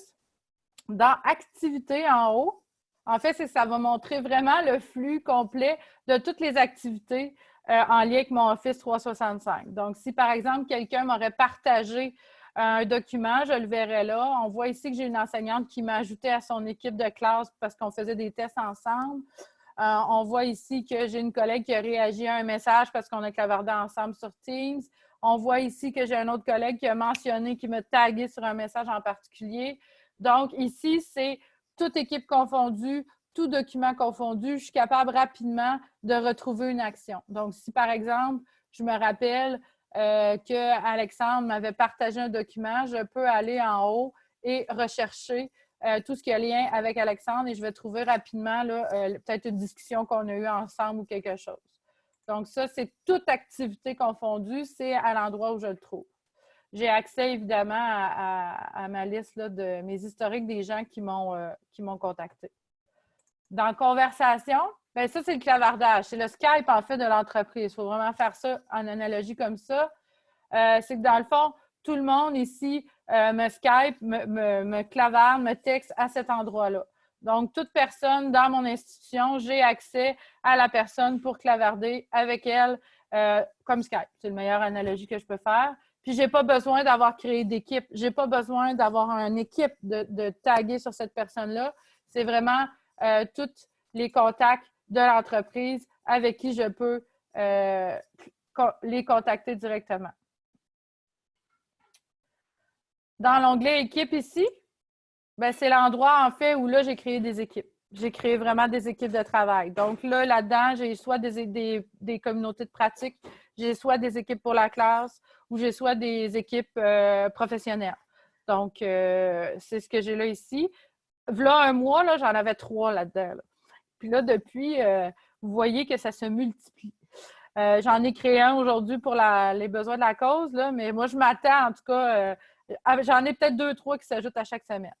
Dans Activités en haut, en fait, ça va montrer vraiment le flux complet de toutes les activités en lien avec mon Office 365. Donc, si par exemple, quelqu'un m'aurait partagé un document, je le verrai là. On voit ici que j'ai une enseignante qui m'a ajouté à son équipe de classe parce qu'on faisait des tests ensemble. On voit ici que j'ai une collègue qui a réagi à un message parce qu'on a clavardé ensemble sur Teams. On voit ici que j'ai un autre collègue qui a mentionné, qui m'a tagué sur un message en particulier. Donc, ici, c'est toute équipe confondue, tout document confondu. Je suis capable rapidement de retrouver une action. Donc, si par exemple, je me rappelle que Alexandre m'avait partagé un document, je peux aller en haut et rechercher tout ce qui a lien avec Alexandre et je vais trouver rapidement peut-être une discussion qu'on a eue ensemble ou quelque chose. Donc, ça, c'est toute activité confondue, c'est à l'endroit où je le trouve. J'ai accès évidemment à ma liste là, de mes historiques des gens qui m'ont contacté. Dans Conversation, bien, ça, c'est le clavardage. C'est le Skype, en fait, de l'entreprise. Il faut vraiment faire ça en analogie comme ça. C'est que dans le fond, tout le monde ici me Skype, me clavarde, me texte à cet endroit-là. Donc, toute personne dans mon institution, j'ai accès à la personne pour clavarder avec elle comme Skype. C'est la meilleure analogie que je peux faire. Puis, je n'ai pas besoin d'avoir créé d'équipe. Je n'ai pas besoin d'avoir une équipe de taguer sur cette personne-là. C'est vraiment tous les contacts de l'entreprise avec qui je peux les contacter directement. Dans l'onglet Équipe ici, c'est l'endroit, en fait, où là, j'ai créé des équipes. j'ai créé vraiment des équipes de travail. Donc là-dedans, j'ai soit des communautés de pratique, j'ai soit des équipes pour la classe ou j'ai soit des équipes professionnelles. Donc, c'est ce que j'ai là ici. Là, un mois, là, j'en avais 3 là-dedans. Là. Puis là, depuis, vous voyez que ça se multiplie. J'en ai créé un aujourd'hui pour les besoins de la cause, là, mais moi, je m'attends, en tout cas, j'en ai peut-être 2, 3 qui s'ajoutent à chaque semaine.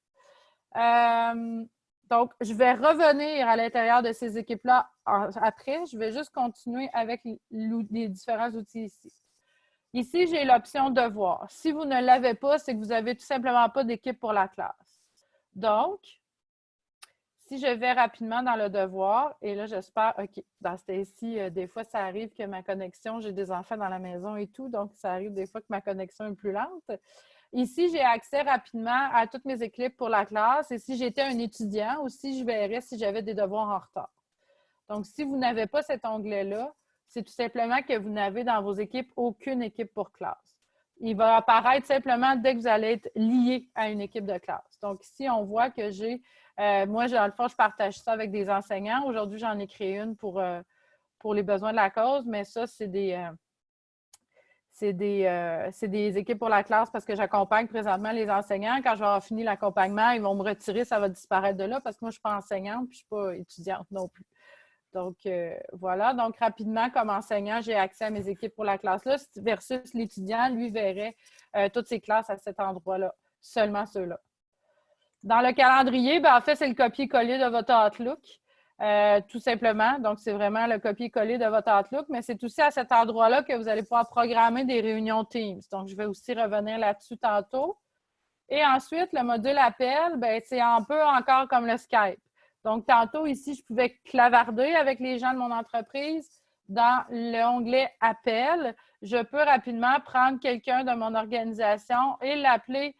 Donc, je vais revenir à l'intérieur de ces équipes-là après. Je vais juste continuer avec les différents outils ici. Ici, j'ai l'option devoir. Si vous ne l'avez pas, c'est que vous n'avez tout simplement pas d'équipe pour la classe. Donc, si je vais rapidement dans le devoir, et là, j'espère, OK, dans ce cas-ci, des fois, ça arrive que ma connexion, j'ai des enfants dans la maison et tout, donc ça arrive des fois que ma connexion est plus lente. Ici, j'ai accès rapidement à toutes mes équipes pour la classe et si j'étais un étudiant aussi, je verrais si j'avais des devoirs en retard. Donc, si vous n'avez pas cet onglet-là, c'est tout simplement que vous n'avez dans vos équipes aucune équipe pour classe. Il va apparaître simplement dès que vous allez être lié à une équipe de classe. Donc, ici, on voit que j'ai, moi, dans le fond, je partage ça avec des enseignants. Aujourd'hui, j'en ai créé une pour les besoins de la cause, mais ça, c'est des équipes pour la classe parce que j'accompagne présentement les enseignants. Quand je vais avoir fini l'accompagnement, ils vont me retirer, ça va disparaître de là parce que moi, je ne suis pas enseignante puis je ne suis pas étudiante non plus. Donc, voilà. Donc, rapidement, comme enseignant, j'ai accès à mes équipes pour la classe-là versus l'étudiant, lui, verrait toutes ses classes à cet endroit-là, seulement ceux-là. Dans le calendrier, en fait, c'est le copier-coller de votre Outlook, tout simplement. Donc, c'est vraiment le copier-coller de votre Outlook, mais c'est aussi à cet endroit-là que vous allez pouvoir programmer des réunions Teams. Donc, je vais aussi revenir là-dessus tantôt. Et ensuite, le module appel, c'est un peu encore comme le Skype. Donc, tantôt, ici, je pouvais clavarder avec les gens de mon entreprise. Dans l'onglet Appel, je peux rapidement prendre quelqu'un de mon organisation et l'appeler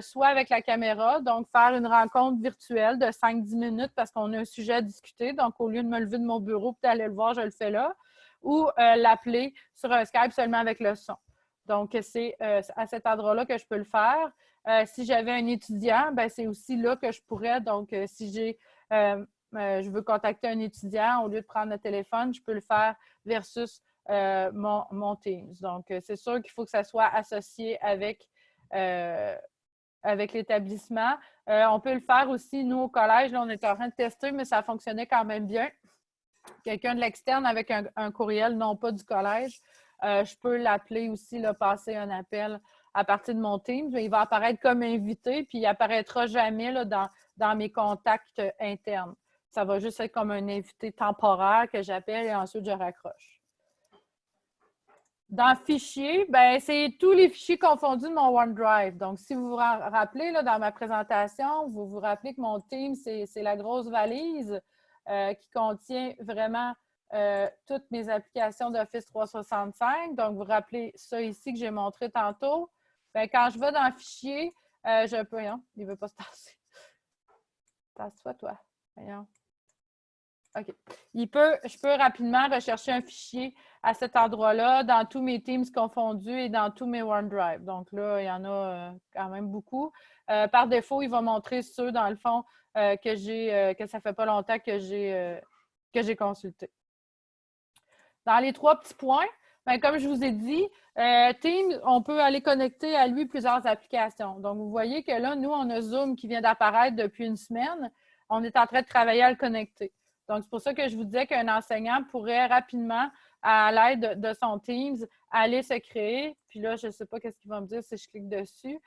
soit avec la caméra, donc faire une rencontre virtuelle de 5-10 minutes parce qu'on a un sujet à discuter. Donc, au lieu de me lever de mon bureau et d'aller le voir, je le fais là. Ou l'appeler sur un Skype seulement avec le son. Donc, c'est à cet endroit-là que je peux le faire. Si j'avais un étudiant, c'est aussi là que je pourrais. Donc, si je veux contacter un étudiant, au lieu de prendre le téléphone, je peux le faire versus mon Teams. Donc, c'est sûr qu'il faut que ça soit associé avec l'établissement. On peut le faire aussi, nous, au collège. Là, on est en train de tester, mais ça fonctionnait quand même bien. Quelqu'un de l'externe avec un courriel, non pas du collège. Je peux l'appeler aussi, passer un appel à partir de mon Teams. Il va apparaître comme invité, puis il n'apparaîtra jamais là, dans mes contacts internes. Ça va juste être comme un invité temporaire que j'appelle et ensuite je raccroche. Dans Fichier, c'est tous les fichiers confondus de mon OneDrive. Donc, si vous vous rappelez, là, dans ma présentation, vous vous rappelez que mon Teams, c'est la grosse valise qui contient vraiment toutes mes applications d'Office 365. Donc, vous vous rappelez ça ici que j'ai montré tantôt. Quand je vais dans Fichier, je peux... Non, il ne veut pas se tasser. Tasse-toi, toi. Voyons. OK. Je peux rapidement rechercher un fichier à cet endroit-là dans tous mes Teams confondus et dans tous mes OneDrive. Donc là, il y en a quand même beaucoup. Par défaut, il va montrer ceux, dans le fond, que ça fait pas longtemps que j'ai consulté. Dans les 3 petits points, comme je vous ai dit, Teams, on peut aller connecter à lui plusieurs applications. Donc, vous voyez que là, nous, on a Zoom qui vient d'apparaître depuis une semaine. On est en train de travailler à le connecter. Donc, c'est pour ça que je vous disais qu'un enseignant pourrait rapidement, à l'aide de son Teams, aller se créer. Puis là, je ne sais pas qu'est-ce qu'il va me dire si je clique dessus.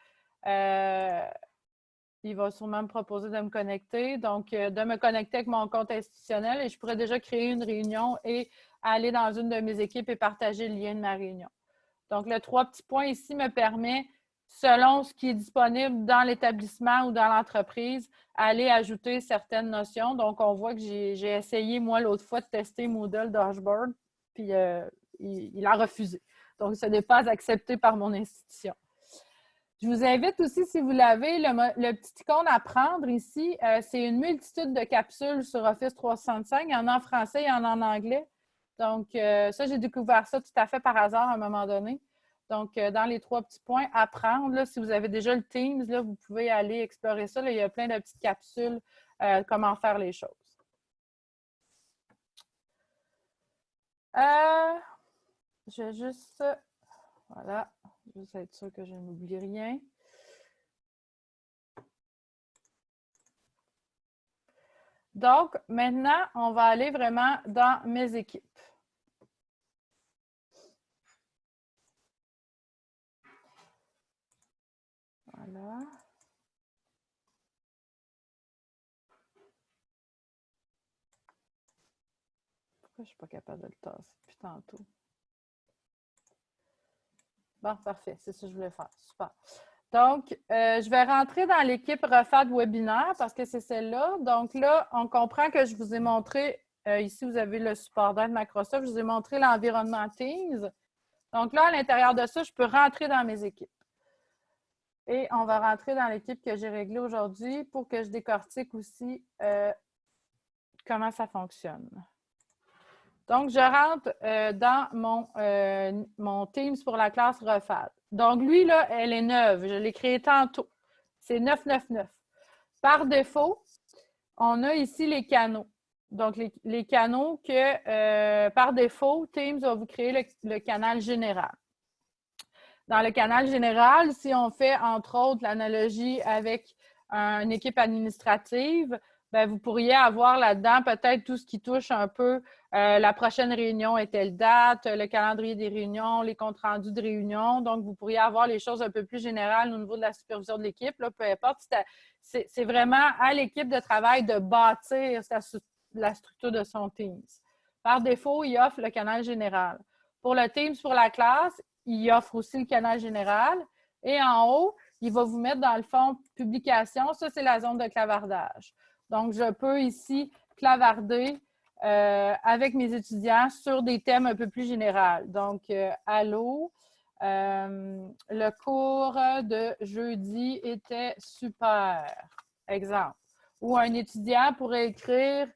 Il va sûrement me proposer de me connecter. Donc, de me connecter avec mon compte institutionnel et je pourrais déjà créer une réunion et aller dans une de mes équipes et partager le lien de ma réunion. Donc, le 3 petits points ici me permet, selon ce qui est disponible dans l'établissement ou dans l'entreprise, aller ajouter certaines notions. Donc, on voit que j'ai essayé, moi, l'autre fois, de tester Moodle Dashboard, puis il a refusé. Donc, ce n'est pas accepté par mon institution. Je vous invite aussi, si vous l'avez, le petit icône à prendre ici, c'est une multitude de capsules sur Office 365. Il y en a en français, il y en a en anglais. Donc, ça, j'ai découvert ça tout à fait par hasard à un moment donné. Donc, dans les 3 petits points, apprendre, là, si vous avez déjà le Teams, là, vous pouvez aller explorer ça. Là, il y a plein de petites capsules comment faire les choses. Je vais juste, voilà, juste être sûr que je n'oublie rien. Donc, maintenant, on va aller vraiment dans mes équipes. Voilà. Pourquoi je ne suis pas capable de le tasser depuis tantôt? Bon, parfait, c'est ça que je voulais faire. Super. Donc, je vais rentrer dans l'équipe REFAD webinaire parce que c'est celle-là. Donc là, on comprend que je vous ai montré, ici, vous avez le support d'aide Microsoft, je vous ai montré l'environnement Teams. Donc là, à l'intérieur de ça, je peux rentrer dans mes équipes. Et on va rentrer dans l'équipe que j'ai réglée aujourd'hui pour que je décortique aussi comment ça fonctionne. Donc, je rentre dans mon Teams pour la classe REFAD. Donc, lui, là, elle est neuve. Je l'ai créée tantôt. C'est 999. Par défaut, on a ici les canaux. Donc, les canaux que, par défaut, Teams va vous créer le canal général. Dans le canal général, si on fait, entre autres, l'analogie avec une équipe administrative, bien, vous pourriez avoir là-dedans peut-être tout ce qui touche un peu la prochaine réunion est telle date, le calendrier des réunions, les comptes rendus de réunion. Donc, vous pourriez avoir les choses un peu plus générales au niveau de la supervision de l'équipe. Peu importe, c'est vraiment à l'équipe de travail de bâtir la structure de son Teams. Par défaut, il offre le canal général. Pour le Teams pour la classe, il offre aussi le canal général. Et en haut, il va vous mettre dans le fond publication. Ça, c'est la zone de clavardage. Donc, je peux ici clavarder avec mes étudiants sur des thèmes un peu plus généraux. Donc, allô, le cours de jeudi était super. Exemple. Ou un étudiant pourrait écrire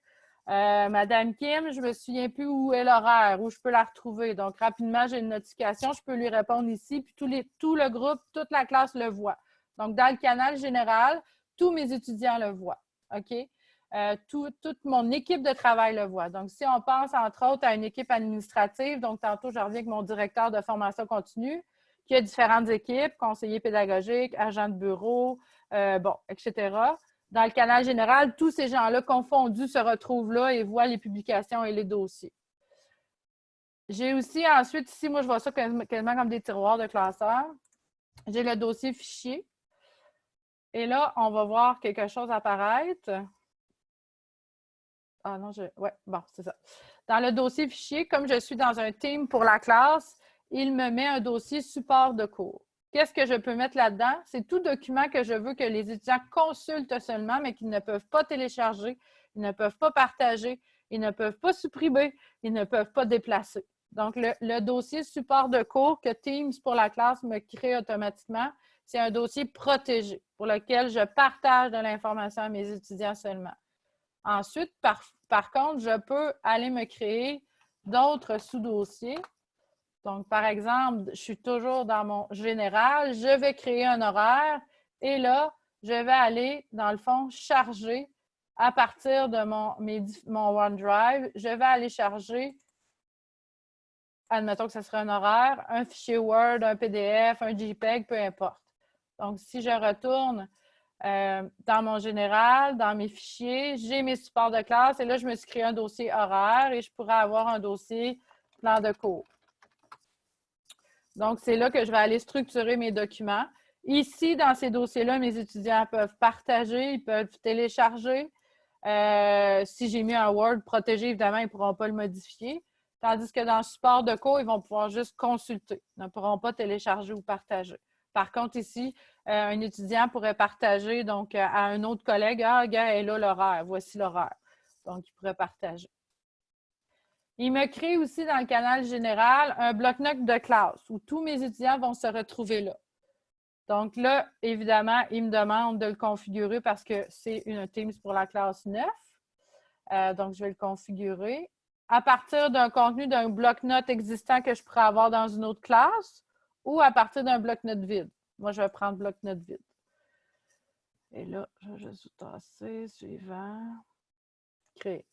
Madame Kim, je ne me souviens plus où est l'horaire, où je peux la retrouver. Donc, rapidement, j'ai une notification, je peux lui répondre ici, puis tout le groupe, toute la classe le voit. Donc, dans le canal général, tous mes étudiants le voient. OK? Toute mon équipe de travail le voit. Donc, si on pense, entre autres, à une équipe administrative, donc tantôt, je reviens avec mon directeur de formation continue, qui a différentes équipes, conseillers pédagogiques, agents de bureau, etc. Dans le canal général, tous ces gens-là confondus se retrouvent là et voient les publications et les dossiers. J'ai aussi ensuite, ici, moi, je vois ça quasiment comme des tiroirs de classeurs. J'ai le dossier fichier. Et là, on va voir quelque chose apparaître. Ah non, bon, c'est ça. Dans le dossier fichier, comme je suis dans un team pour la classe, il me met un dossier support de cours. Qu'est-ce que je peux mettre là-dedans? C'est tout document que je veux que les étudiants consultent seulement, mais qu'ils ne peuvent pas télécharger, ils ne peuvent pas partager, ils ne peuvent pas supprimer, ils ne peuvent pas déplacer. Donc, le dossier support de cours que Teams pour la classe me crée automatiquement, c'est un dossier protégé pour lequel je partage de l'information à mes étudiants seulement. Ensuite, par contre, je peux aller me créer d'autres sous-dossiers. Donc, par exemple, je suis toujours dans mon général, je vais créer un horaire et là, je vais aller, dans le fond, charger à partir de mon OneDrive, je vais aller charger, admettons que ce serait un horaire, un fichier Word, un PDF, un JPEG, peu importe. Donc, si je retourne dans mon général, dans mes fichiers, j'ai mes supports de classe et là, je me suis créé un dossier horaire et je pourrais avoir un dossier plan de cours. Donc, c'est là que je vais aller structurer mes documents. Ici, dans ces dossiers-là, mes étudiants peuvent partager, ils peuvent télécharger. Si j'ai mis un Word protégé, évidemment, ils ne pourront pas le modifier. Tandis que dans le support de cours, ils vont pouvoir juste consulter. Ils ne pourront pas télécharger ou partager. Par contre, ici, un étudiant pourrait partager donc, à un autre collègue, « Ah, gars, elle a l'horaire, voici l'horaire. » Donc, il pourrait partager. Il me crée aussi dans le canal général un bloc-notes de classe où tous mes étudiants vont se retrouver là. Donc là, évidemment, il me demande de le configurer parce que c'est une Teams pour la classe 9. Donc, je vais le configurer. À partir d'un contenu d'un bloc-notes existant que je pourrais avoir dans une autre classe ou à partir d'un bloc-notes vide. Moi, je vais prendre bloc-notes vide. Et là, je vais juste tasser. Suivant. Créer.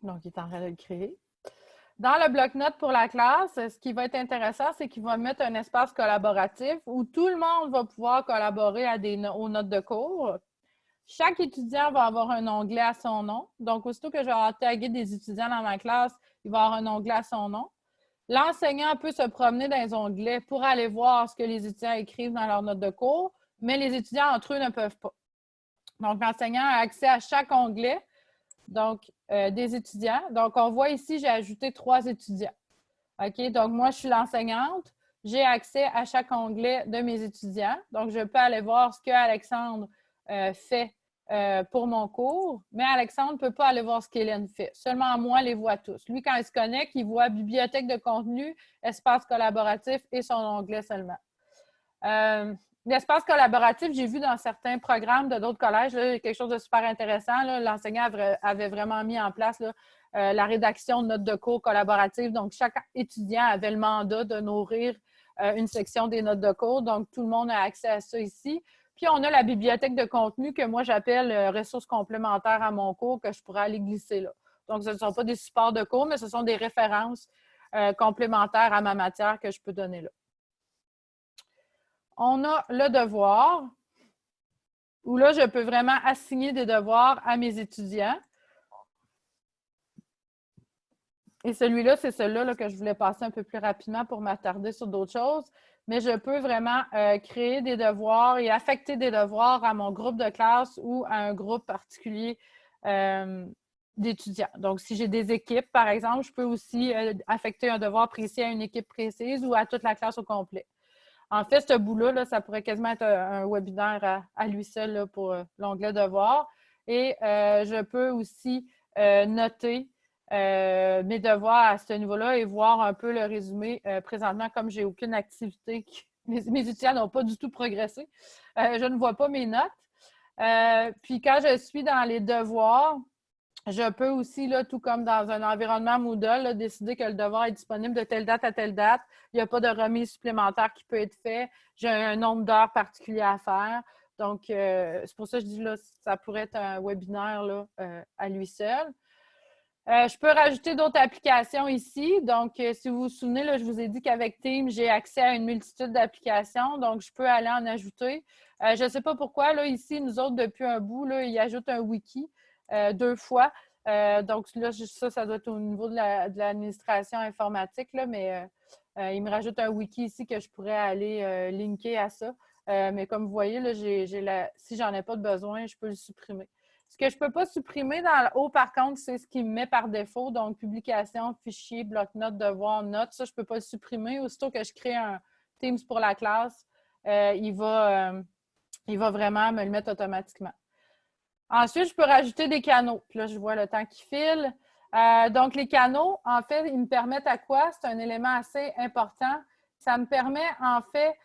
Donc, il est en train de le créer. Dans le bloc-notes pour la classe, ce qui va être intéressant, c'est qu'il va mettre un espace collaboratif où tout le monde va pouvoir collaborer aux notes de cours. Chaque étudiant va avoir un onglet à son nom. Donc, aussitôt que je vais avoir tagué des étudiants dans ma classe, il va avoir un onglet à son nom. L'enseignant peut se promener dans les onglets pour aller voir ce que les étudiants écrivent dans leurs notes de cours, mais les étudiants entre eux ne peuvent pas. Donc, l'enseignant a accès à chaque onglet. Donc, des étudiants. Donc, on voit ici, j'ai ajouté 3 étudiants. OK? Donc, moi, je suis l'enseignante. J'ai accès à chaque onglet de mes étudiants. Donc, je peux aller voir ce que Alexandre fait pour mon cours, mais Alexandre ne peut pas aller voir ce qu'Hélène fait. Seulement moi les vois tous. Lui, quand il se connecte, il voit bibliothèque de contenu, espace collaboratif et son onglet seulement. L'espace collaboratif, j'ai vu dans certains programmes de d'autres collèges, là, quelque chose de super intéressant. L'enseignant avait vraiment mis en place la rédaction de notes de cours collaboratives. Donc, chaque étudiant avait le mandat de nourrir une section des notes de cours. Donc, tout le monde a accès à ça ici. Puis, on a la bibliothèque de contenu que moi, j'appelle ressources complémentaires à mon cours que je pourrais aller glisser là. Donc, ce ne sont pas des supports de cours, mais ce sont des références complémentaires à ma matière que je peux donner là. On a le devoir, où là, je peux vraiment assigner des devoirs à mes étudiants. Et celui-là, c'est celui-là que je voulais passer un peu plus rapidement pour m'attarder sur d'autres choses. Mais je peux vraiment créer des devoirs et affecter des devoirs à mon groupe de classe ou à un groupe particulier d'étudiants. Donc, si j'ai des équipes, par exemple, je peux aussi affecter un devoir précis à une équipe précise ou à toute la classe au complet. En fait, ce bout-là, ça pourrait quasiment être un webinaire à lui seul là, pour l'onglet devoirs. Et je peux aussi noter mes devoirs à ce niveau-là et voir un peu le résumé. Présentement, comme je n'ai aucune activité, mes étudiants n'ont pas du tout progressé, je ne vois pas mes notes. Puis quand je suis dans les devoirs, je peux aussi, là, tout comme dans un environnement Moodle, là, décider que le devoir est disponible de telle date à telle date. Il n'y a pas de remise supplémentaire qui peut être fait. J'ai un nombre d'heures particulier à faire. Donc, c'est pour ça que je dis là, ça pourrait être un webinaire là, à lui seul. Je peux rajouter d'autres applications ici. Donc, si vous vous souvenez, là, je vous ai dit qu'avec Teams, j'ai accès à une multitude d'applications. Donc, je peux aller en ajouter. Je ne sais pas pourquoi, là, ici, nous autres, depuis un bout, là, ils ajoutent un wiki 2 fois. Donc, là, ça doit être au niveau de l'administration informatique, là, mais il me rajoute un wiki ici que je pourrais aller linker à ça. Mais comme vous voyez, là, si j'en ai pas de besoin, je peux le supprimer. Ce que je ne peux pas supprimer dans le haut, par contre, c'est ce qui me met par défaut. Donc, publication, fichier, bloc-notes, devoir, notes. Ça, je ne peux pas le supprimer. Aussitôt que je crée un Teams pour la classe, il va vraiment me le mettre automatiquement. Ensuite, je peux rajouter des canaux. Puis là, je vois le temps qui file. Donc, les canaux, en fait, ils me permettent à quoi? C'est un élément assez important. Ça me permet, en fait,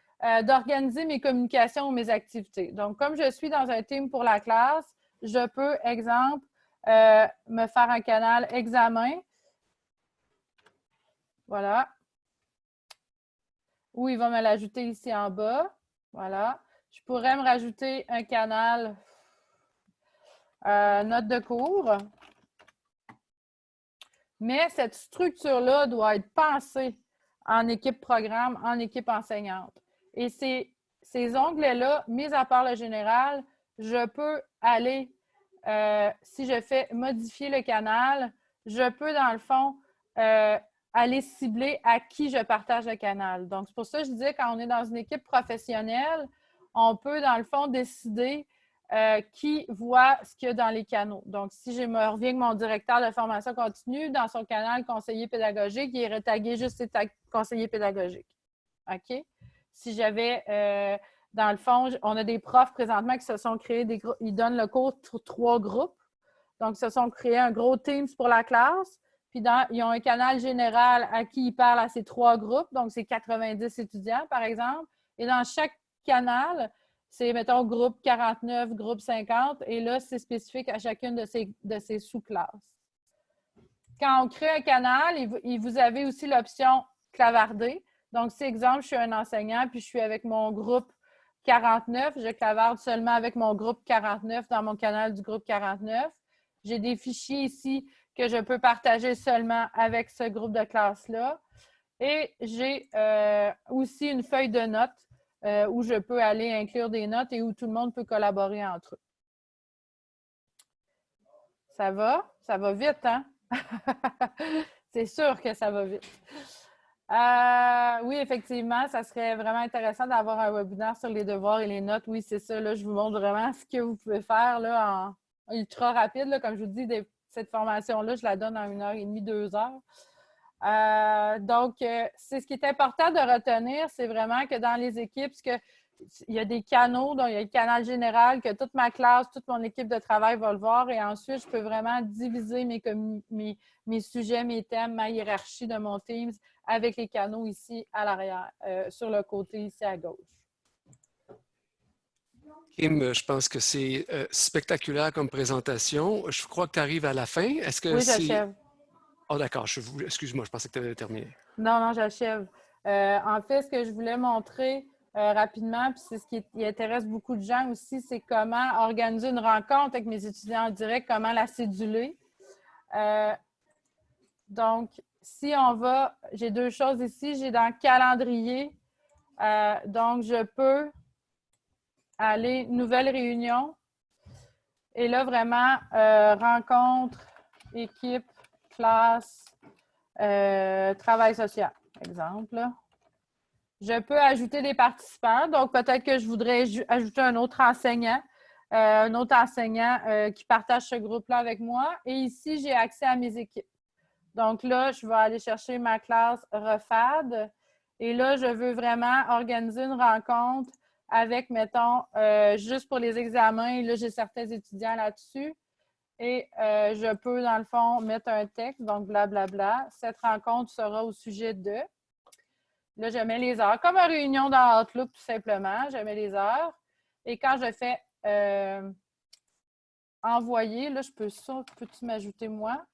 d'organiser mes communications ou mes activités. Donc, comme je suis dans un team pour la classe, je peux, exemple, me faire un canal examen. Voilà. Ou il va me l'ajouter ici en bas. Voilà. Je pourrais me rajouter un canal note de cours. Mais cette structure-là doit être pensée en équipe programme, en équipe enseignante. Et ces onglets-là, mis à part le général, je peux aller, si je fais modifier le canal, je peux, dans le fond, aller cibler à qui je partage le canal. Donc, c'est pour ça que je disais, quand on est dans une équipe professionnelle, on peut, dans le fond, décider qui voit ce qu'il y a dans les canaux. Donc, si je me reviens avec mon directeur de formation continue, dans son canal conseiller pédagogique, il irait taguer juste ses conseillers pédagogiques. OK? Si j'avais, dans le fond, on a des profs présentement qui se sont créés des groupes, ils donnent le cours pour 3 groupes. Donc, ils se sont créés un gros Teams pour la classe. Puis, ils ont un canal général à qui ils parlent à ces 3 groupes. Donc, c'est 90 étudiants, par exemple. Et dans chaque canal, c'est, mettons, groupe 49, groupe 50. Et là, c'est spécifique à chacune de ces sous-classes. quand on crée un canal, vous avez aussi l'option clavarder. Donc, si, exemple, je suis un enseignant puis je suis avec mon groupe 49, je clavarde seulement avec mon groupe 49 dans mon canal du groupe 49. J'ai des fichiers ici que je peux partager seulement avec ce groupe de classe-là. Et j'ai aussi une feuille de notes où je peux aller inclure des notes et où tout le monde peut collaborer entre eux. Ça va? Ça va vite, hein? C'est sûr que ça va vite. Oui, effectivement, ça serait vraiment intéressant d'avoir un webinaire sur les devoirs et les notes. Oui, c'est ça. Là, je vous montre vraiment ce que vous pouvez faire là, en ultra rapide. Là, comme je vous dis, cette formation-là, je la donne en 1h30, 2 heures. Donc, c'est ce qui est important de retenir, c'est vraiment que dans les équipes, il y a des canaux, donc il y a le canal général que toute ma classe, toute mon équipe de travail va le voir et ensuite, je peux vraiment diviser mes sujets, mes thèmes, ma hiérarchie de mon Teams avec les canaux ici à l'arrière, sur le côté ici à gauche. Kim, je pense que c'est spectaculaire comme présentation. Je crois que tu arrives à la fin. Est-ce que Oui, c'est... j'achève. Oh, d'accord. Excuse-moi, je pensais que tu avais terminé. Non, j'achève. En fait, ce que je voulais montrer rapidement, puis c'est ce qui intéresse beaucoup de gens aussi, c'est comment organiser une rencontre avec mes étudiants en direct, comment la céduler. Donc, si on va, j'ai 2 choses ici. J'ai dans le calendrier, donc je peux aller nouvelle réunion. Et là, vraiment, rencontre, équipe, classe, travail social, exemple. Je peux ajouter des participants. Donc, peut-être que je voudrais ajouter un autre enseignant qui partage ce groupe-là avec moi. Et ici, j'ai accès à mes équipes. Donc là, je vais aller chercher ma classe REFAD. Et là, je veux vraiment organiser une rencontre avec, mettons, juste pour les examens. Et là, j'ai certains étudiants là-dessus. Et je peux, dans le fond, mettre un texte, donc blablabla. Cette rencontre sera au sujet de... Là, je mets les heures, comme une réunion dans Outlook, tout simplement. Je mets les heures. Et quand je fais envoyer, là, je peux ça. Peux-tu m'ajouter moi?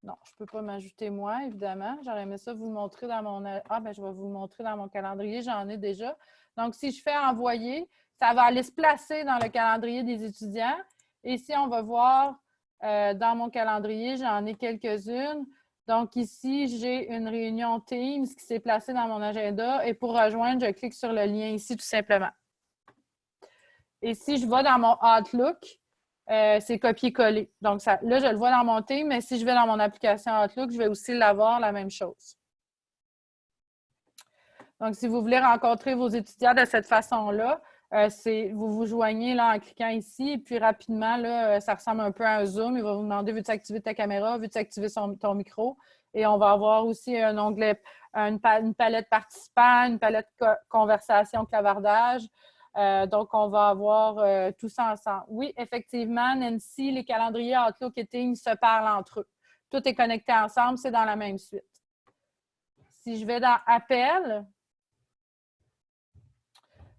Non, je ne peux pas m'ajouter moi, évidemment. J'aurais aimé ça vous montrer dans mon... Ah, bien, je vais vous montrer dans mon calendrier. J'en ai déjà. Donc, si je fais envoyer, ça va aller se placer dans le calendrier des étudiants. Et si on va voir dans mon calendrier, j'en ai quelques-unes. Donc, ici, j'ai une réunion Teams qui s'est placée dans mon agenda. Et pour rejoindre, je clique sur le lien ici, tout simplement. Et si je vais dans mon Outlook, c'est copier-coller. Donc, là, je le vois dans mon Teams, mais si je vais dans mon application Outlook, je vais aussi l'avoir, la même chose. Donc, si vous voulez rencontrer vos étudiants de cette façon-là, vous vous joignez là, en cliquant ici, et puis rapidement, là, ça ressemble un peu à un Zoom. Il va vous demander, veux-tu activer ta caméra, veux-tu activer ton micro? Et on va avoir aussi un onglet, une palette participants, une palette conversation, clavardage. Donc, on va avoir tout ça ensemble. Oui, effectivement, Nancy, les calendriers Outlook et Teams se parlent entre eux. Tout est connecté ensemble, c'est dans la même suite. Si je vais dans Appel,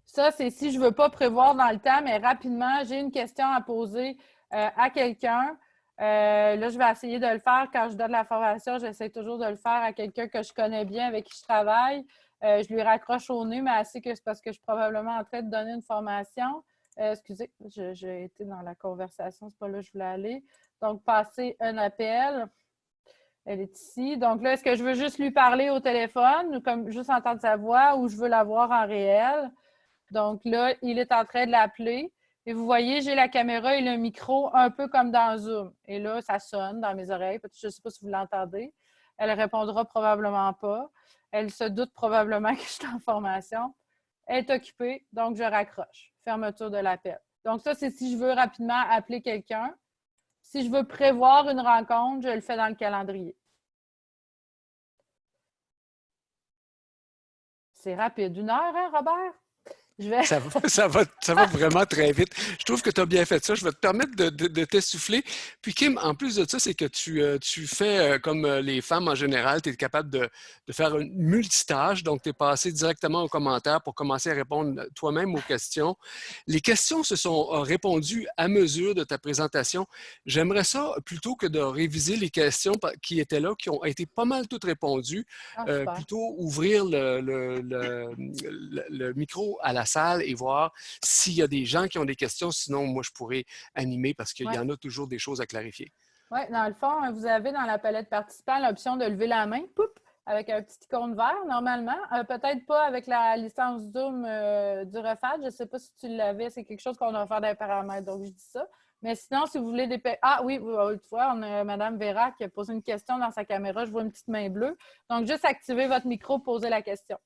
ça, c'est si je ne veux pas prévoir dans le temps, mais rapidement, j'ai une question à poser à quelqu'un. Là, je vais essayer de le faire quand je donne la formation. J'essaie toujours de le faire à quelqu'un que je connais bien, avec qui je travaille. Je lui raccroche au nez, mais assez que c'est parce que je suis probablement en train de donner une formation. Excusez, j'ai été dans la conversation, c'est pas là que je voulais aller. Donc, passer un appel. Elle est ici. Donc là, est-ce que je veux juste lui parler au téléphone, ou comme juste entendre sa voix, ou je veux la voir en réel? Donc là, il est en train de l'appeler. Et vous voyez, j'ai la caméra et le micro un peu comme dans Zoom. Et là, ça sonne dans mes oreilles. Je ne sais pas si vous l'entendez. Elle ne répondra probablement pas. Elle se doute probablement que je suis en formation. Elle est occupée, donc je raccroche. Fermeture de l'appel. Donc ça, c'est si je veux rapidement appeler quelqu'un. Si je veux prévoir une rencontre, je le fais dans le calendrier. C'est rapide. 1 heure, hein, Robert? Je vais... Ça va vraiment très vite. Je trouve que tu as bien fait ça. Je vais te permettre de t'essouffler. Puis Kim, en plus de ça, c'est que tu fais comme les femmes en général, tu es capable de faire une multitâche. Donc, tu es passé directement aux commentaires pour commencer à répondre toi-même aux questions. Les questions se sont répondues à mesure de ta présentation. J'aimerais ça, plutôt que de réviser les questions qui étaient là, qui ont été pas mal toutes répondues, Ah, super. plutôt ouvrir le micro à la salle et voir s'il y a des gens qui ont des questions. Sinon, moi, je pourrais animer parce qu'il y Ouais. en a toujours des choses à clarifier. Oui, dans le fond, vous avez dans la palette participant l'option de lever la main, poup, avec un petit icône vert, normalement. Peut-être pas avec la licence Zoom du REFAD. Je ne sais pas si tu l'avais. C'est quelque chose qu'on doit faire dans les paramètres, donc je dis ça. Mais sinon, si vous voulez des... Ah oui, tu vois, on a Mme Vera qui a posé une question dans sa caméra. Je vois une petite main bleue. Donc, juste activer votre micro, poser la question.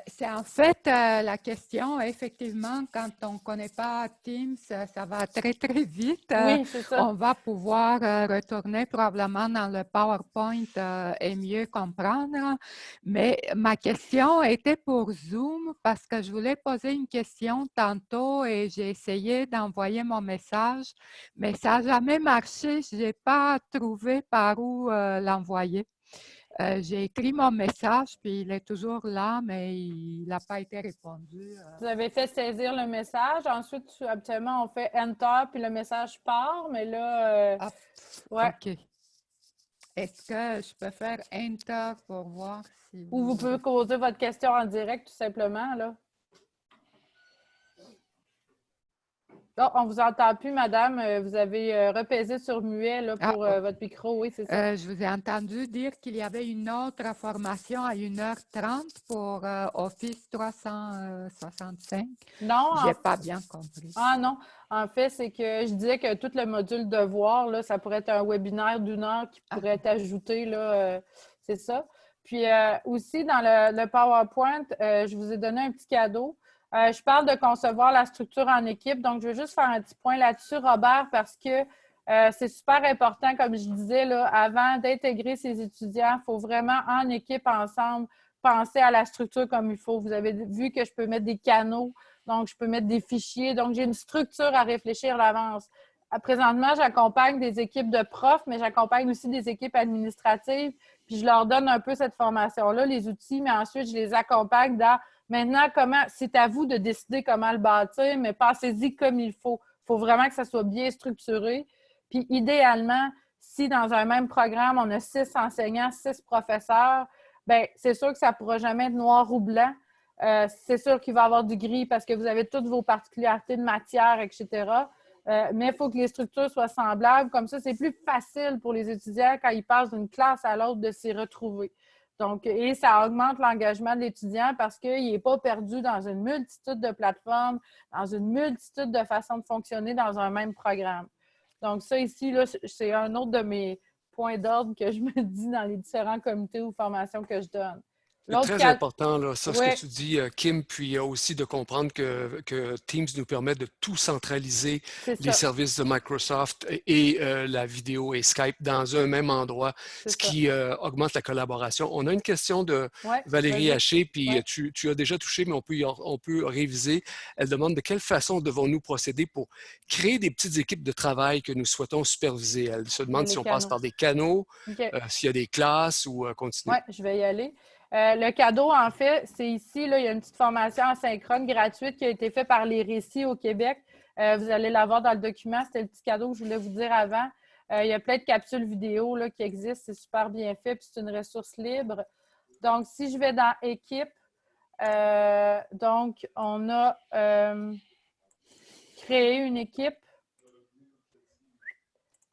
C'est en fait la question, effectivement, quand on ne connaît pas Teams, ça va très, très vite. Oui, c'est ça. On va pouvoir retourner probablement dans le PowerPoint et mieux comprendre. Mais ma question était pour Zoom parce que je voulais poser une question tantôt et j'ai essayé d'envoyer mon message, mais ça n'a jamais marché. Je n'ai pas trouvé par où l'envoyer. J'ai écrit mon message, puis il est toujours là, mais il n'a pas été répondu. Vous avez fait saisir le message. Ensuite, habituellement, on fait Enter, puis le message part. Mais là, ouais. OK. Est-ce que je peux faire Enter pour voir si Ou vous pouvez poser votre question en direct, tout simplement, là. Oh, on ne vous entend plus, madame. Vous avez repaisé sur muet là, pour votre micro. Oui, c'est ça. Je vous ai entendu dire qu'il y avait une autre formation à 1h30 pour Office 365. Non. Je n'ai pas bien compris. Ah non. En fait, c'est que je disais que tout le module devoir, là, ça pourrait être un webinaire d'1 heure qui pourrait être ajouté. Là, c'est ça. Puis aussi, dans le PowerPoint, je vous ai donné un petit cadeau. Je parle de concevoir la structure en équipe. Donc, je veux juste faire un petit point là-dessus, Robert, parce que c'est super important, comme je disais, là, avant d'intégrer ces étudiants, il faut vraiment, en équipe, ensemble, penser à la structure comme il faut. Vous avez vu que je peux mettre des canaux, donc je peux mettre des fichiers. Donc, j'ai une structure à réfléchir à l'avance. Présentement, j'accompagne des équipes de profs, mais j'accompagne aussi des équipes administratives. Puis, je leur donne un peu cette formation-là, les outils, mais ensuite, je les accompagne dans maintenant, c'est à vous de décider comment le bâtir, mais passez-y comme il faut. Il faut vraiment que ça soit bien structuré. Puis, idéalement, si dans un même programme, on a 6 enseignants, 6 professeurs, bien, c'est sûr que ça ne pourra jamais être noir ou blanc. C'est sûr qu'il va y avoir du gris parce que vous avez toutes vos particularités de matière, etc. Mais il faut que les structures soient semblables. Comme ça, c'est plus facile pour les étudiants quand ils passent d'une classe à l'autre de s'y retrouver. Donc, et ça augmente l'engagement de l'étudiant parce qu'il n'est pas perdu dans une multitude de plateformes, dans une multitude de façons de fonctionner dans un même programme. Donc, ça ici, là, c'est un autre de mes points d'ordre que je me dis dans les différents comités ou formations que je donne. C'est très important, là, ça, ce que tu dis, Kim, puis aussi de comprendre que Teams nous permet de tout centraliser, les services de Microsoft et la vidéo et Skype dans un même endroit, ce qui augmente la collaboration. On a une question de Valérie Haché, puis tu as déjà touché, mais on peut réviser. Elle demande de quelle façon devons-nous procéder pour créer des petites équipes de travail que nous souhaitons superviser. Elle se demande si on passe par des canaux, s'il y a des classes ou continuer. Oui, je vais y aller. Le cadeau, en fait, c'est ici, là, il y a une petite formation asynchrone gratuite qui a été faite par les Récits au Québec. Vous allez la voir dans le document. C'était le petit cadeau que je voulais vous dire avant. Il y a plein de capsules vidéo là, qui existent. C'est super bien fait, puis c'est une ressource libre. Donc, si je vais dans « Équipe », donc, on a créé une équipe.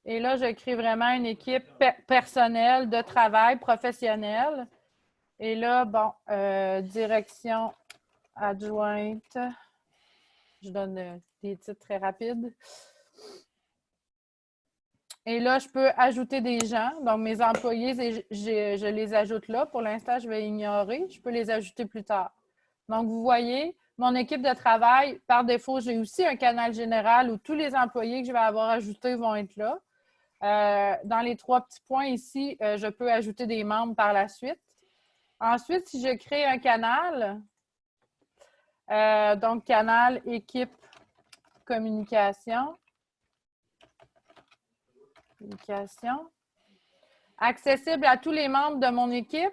Et là, je crée vraiment une équipe personnelle de travail professionnelle. Et là, bon, direction adjointe. Je donne des titres très rapides. Et là, je peux ajouter des gens. Donc, mes employés, je les ajoute là. Pour l'instant, je vais ignorer. Je peux les ajouter plus tard. Donc, vous voyez, mon équipe de travail, par défaut, j'ai aussi un canal général où tous les employés que je vais avoir ajoutés vont être là. Dans les 3 petits points ici, je peux ajouter des membres par la suite. Ensuite, si je crée un canal, Donc, canal, équipe, communication. Communication. Accessible à tous les membres de mon équipe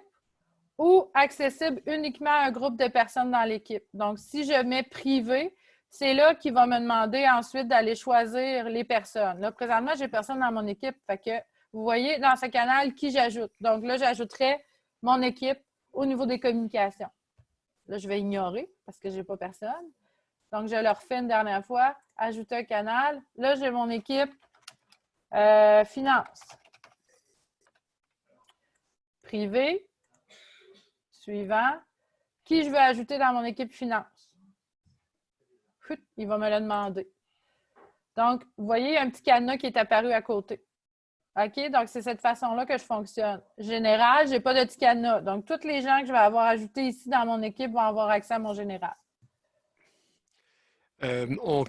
ou accessible uniquement à un groupe de personnes dans l'équipe. Donc, si je mets privé, c'est là qu'il va me demander ensuite d'aller choisir les personnes. Là, présentement, j'ai personne dans mon équipe. Fait que vous voyez dans ce canal qui j'ajoute. Donc là, j'ajouterai mon équipe au niveau des communications. Là, je vais ignorer parce que je n'ai pas personne. Donc, je le refais une dernière fois. Ajouter un canal. Là, j'ai mon équipe finance. Privé. Suivant. Qui je veux ajouter dans mon équipe finance? Il va me le demander. Donc, vous voyez, il y a un petit cadenas qui est apparu à côté. OK? Donc, c'est cette façon-là que je fonctionne. Général, je n'ai pas de petit cadenas. Donc, tous les gens que je vais avoir ajoutés ici dans mon équipe vont avoir accès à mon général.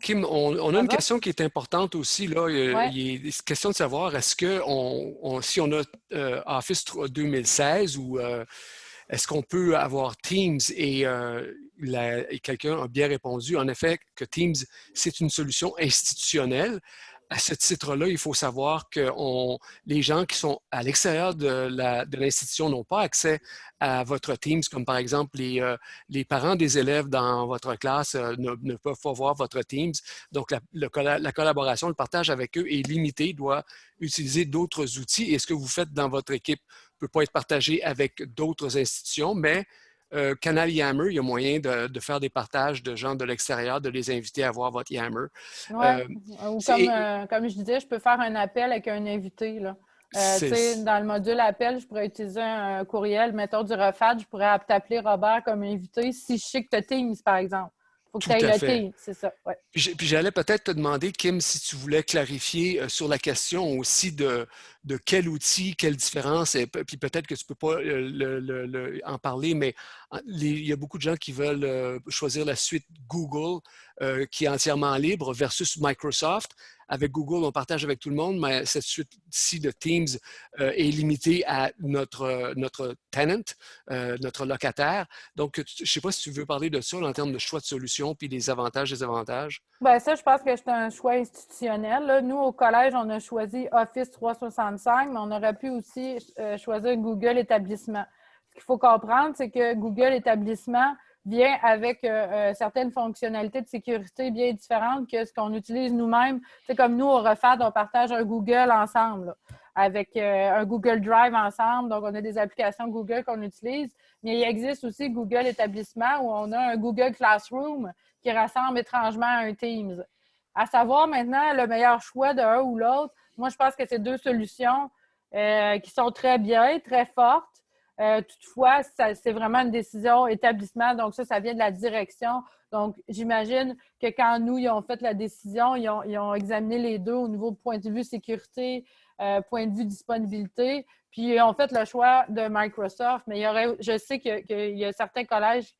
Kim, on a une question qui est importante aussi. Là. Il est question de savoir, est-ce que si on a Office 2016 ou est-ce qu'on peut avoir Teams et quelqu'un a bien répondu, en effet, que Teams, c'est une solution institutionnelle. À ce titre-là, il faut savoir que les gens qui sont à l'extérieur de l'institution n'ont pas accès à votre Teams, comme par exemple les parents des élèves dans votre classe ne peuvent pas voir votre Teams. Donc, la collaboration, le partage avec eux est limité, doit utiliser d'autres outils. Et ce que vous faites dans votre équipe ne peut pas être partagé avec d'autres institutions, mais Canal Yammer, il y a moyen de faire des partages de gens de l'extérieur, de les inviter à voir votre Yammer. Oui, ou comme je disais, je peux faire un appel avec un invité. Là. Dans le module appel, je pourrais utiliser un courriel, mettons du REFAD, je pourrais t'appeler Robert comme invité si je sais que tu as Teams, par exemple. Il faut que tu ailles le Teams, c'est ça. Ouais. Puis j'allais peut-être te demander, Kim, si tu voulais clarifier sur la question aussi de quel outil, quelle différence, et puis peut-être que tu ne peux pas en parler, mais il y a beaucoup de gens qui veulent choisir la suite Google qui est entièrement libre versus Microsoft. Avec Google, on partage avec tout le monde, mais cette suite-ci de Teams est limitée à notre tenant, notre locataire. Donc, je ne sais pas si tu veux parler de ça en termes de choix de solution puis des avantages et des avantages. Bien, ça, je pense que c'est un choix institutionnel. Là. Nous, au collège, on a choisi Office 365, mais on aurait pu aussi choisir Google Établissement. Ce qu'il faut comprendre, c'est que Google Établissement vient avec certaines fonctionnalités de sécurité bien différentes que ce qu'on utilise nous-mêmes. C'est comme nous, au REFAD, on partage un Google ensemble, là, avec un Google Drive ensemble. Donc, on a des applications Google qu'on utilise. Mais il existe aussi Google Établissement où on a un Google Classroom qui rassemble étrangement un Teams. À savoir maintenant le meilleur choix d'un ou l'autre, moi, je pense que c'est deux solutions qui sont très bien, très fortes. Toutefois, c'est vraiment une décision établissement, donc ça vient de la direction. Donc, j'imagine que quand nous, ils ont fait la décision, ils ont examiné les deux au niveau point de vue sécurité, point de vue disponibilité, puis ils ont fait le choix de Microsoft. Mais je sais qu'il y a certains collèges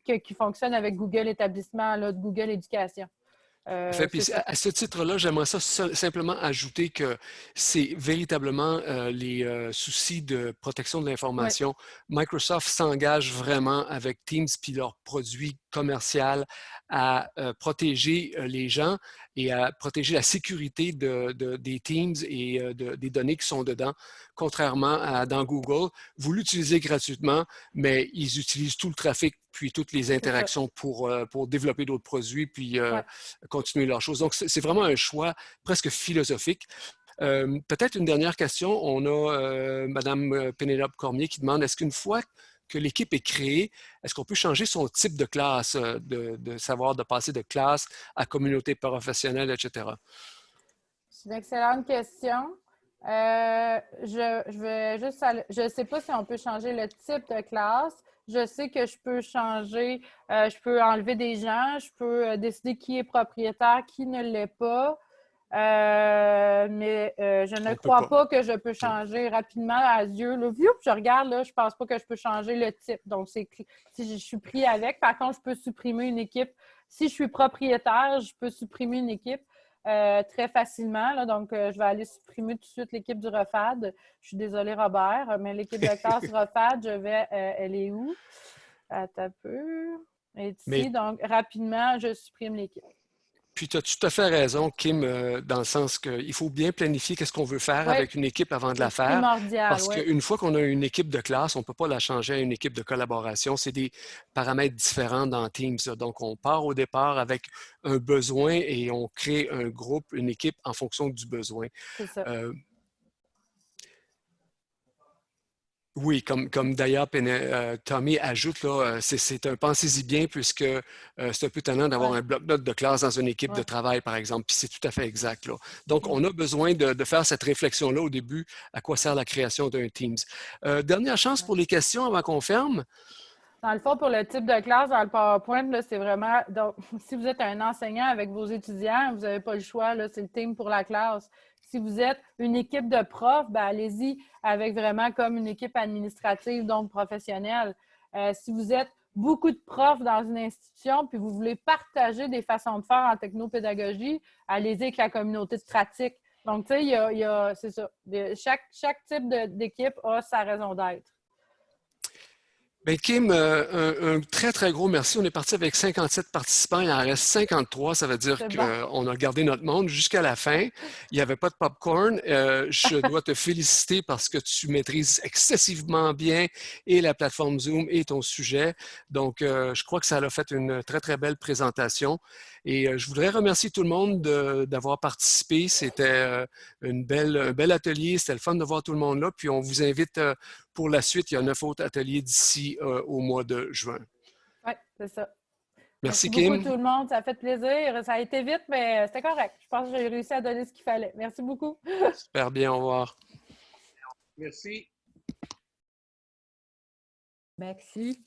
qui fonctionnent avec Google Établissement, là, Google Éducation. Puis à ce titre-là, j'aimerais simplement ajouter que c'est véritablement les soucis de protection de l'information. Oui. Microsoft s'engage vraiment avec Teams puis leur produit commercial à protéger les gens et à protéger la sécurité des Teams et des données qui sont dedans, contrairement à dans Google. Vous l'utilisez gratuitement, mais ils utilisent tout le trafic puis toutes les interactions pour développer d'autres produits puis continuer leurs choses. Donc, c'est vraiment un choix presque philosophique. Peut-être une dernière question. On a Mme Pénélope Cormier qui demande, est-ce qu'une fois que l'équipe est créée, est-ce qu'on peut changer son type de classe, de passer de classe à communauté professionnelle, etc.? C'est une excellente question. Je ne sais pas si on peut changer le type de classe. Je sais que je peux changer, je peux enlever des gens, je peux décider qui est propriétaire, qui ne l'est pas. Mais je ne crois pas que je peux changer rapidement à yeux. Là, je regarde, là, je ne pense pas que je peux changer le type. Donc, si je suis pris avec, par contre, je peux supprimer une équipe. Si je suis propriétaire, je peux supprimer une équipe très facilement. Là, donc, je vais aller supprimer tout de suite l'équipe du REFAD. Je suis désolée, Robert, mais l'équipe de classe REFAD, elle est où? Attends un peu. est ici. Mais- Donc, rapidement, je supprime l'équipe. Puis tu as tout à fait raison, Kim, dans le sens qu'il faut bien planifier qu'est-ce qu'on veut faire Oui. avec une équipe avant de la C'est faire. primordial, Parce oui. qu'une fois qu'on a une équipe de classe, on ne peut pas la changer à une équipe de collaboration. C'est des paramètres différents dans Teams. Donc, on part au départ avec un besoin et on crée un groupe, une équipe en fonction du besoin. C'est ça. Oui, comme d'ailleurs Tommy ajoute, là, c'est un pensez-y bien puisque c'est un peu tannant d'avoir Ouais. un bloc-notes de classe dans une équipe de Ouais. travail, par exemple, puis c'est tout à fait exact, là. Donc, on a besoin de faire cette réflexion-là au début, à quoi sert la création d'un Teams. Dernière chance pour les questions avant qu'on ferme. Dans le fond, pour le type de classe, dans le PowerPoint, là, c'est vraiment... Donc, si vous êtes un enseignant avec vos étudiants, vous n'avez pas le choix, là, c'est le team pour la classe. Si vous êtes une équipe de profs, ben, allez-y avec vraiment comme une équipe administrative, donc professionnelle. Si vous êtes beaucoup de profs dans une institution, puis vous voulez partager des façons de faire en technopédagogie, allez-y avec la communauté de pratique. Donc, tu sais, c'est ça. Chaque type d'équipe a sa raison d'être. Bien, Kim, un très, très gros merci. On est parti avec 57 participants. Il en reste 53. Ça veut dire C'est qu'on a gardé notre monde jusqu'à la fin. Il n'y avait pas de popcorn. Je dois te féliciter parce que tu maîtrises excessivement bien et la plateforme Zoom et ton sujet. Donc, je crois que ça a fait une très, très belle présentation. Et je voudrais remercier tout le monde d'avoir participé. C'était un bel atelier. C'était le fun de voir tout le monde là. Puis, on vous invite pour la suite. Il y a 9 autres ateliers d'ici au mois de juin. Oui, c'est ça. Merci, beaucoup Kim. tout le monde. Ça a fait plaisir. Ça a été vite, mais c'était correct. Je pense que j'ai réussi à donner ce qu'il fallait. Merci beaucoup. Super bien. Au revoir. Merci. Merci.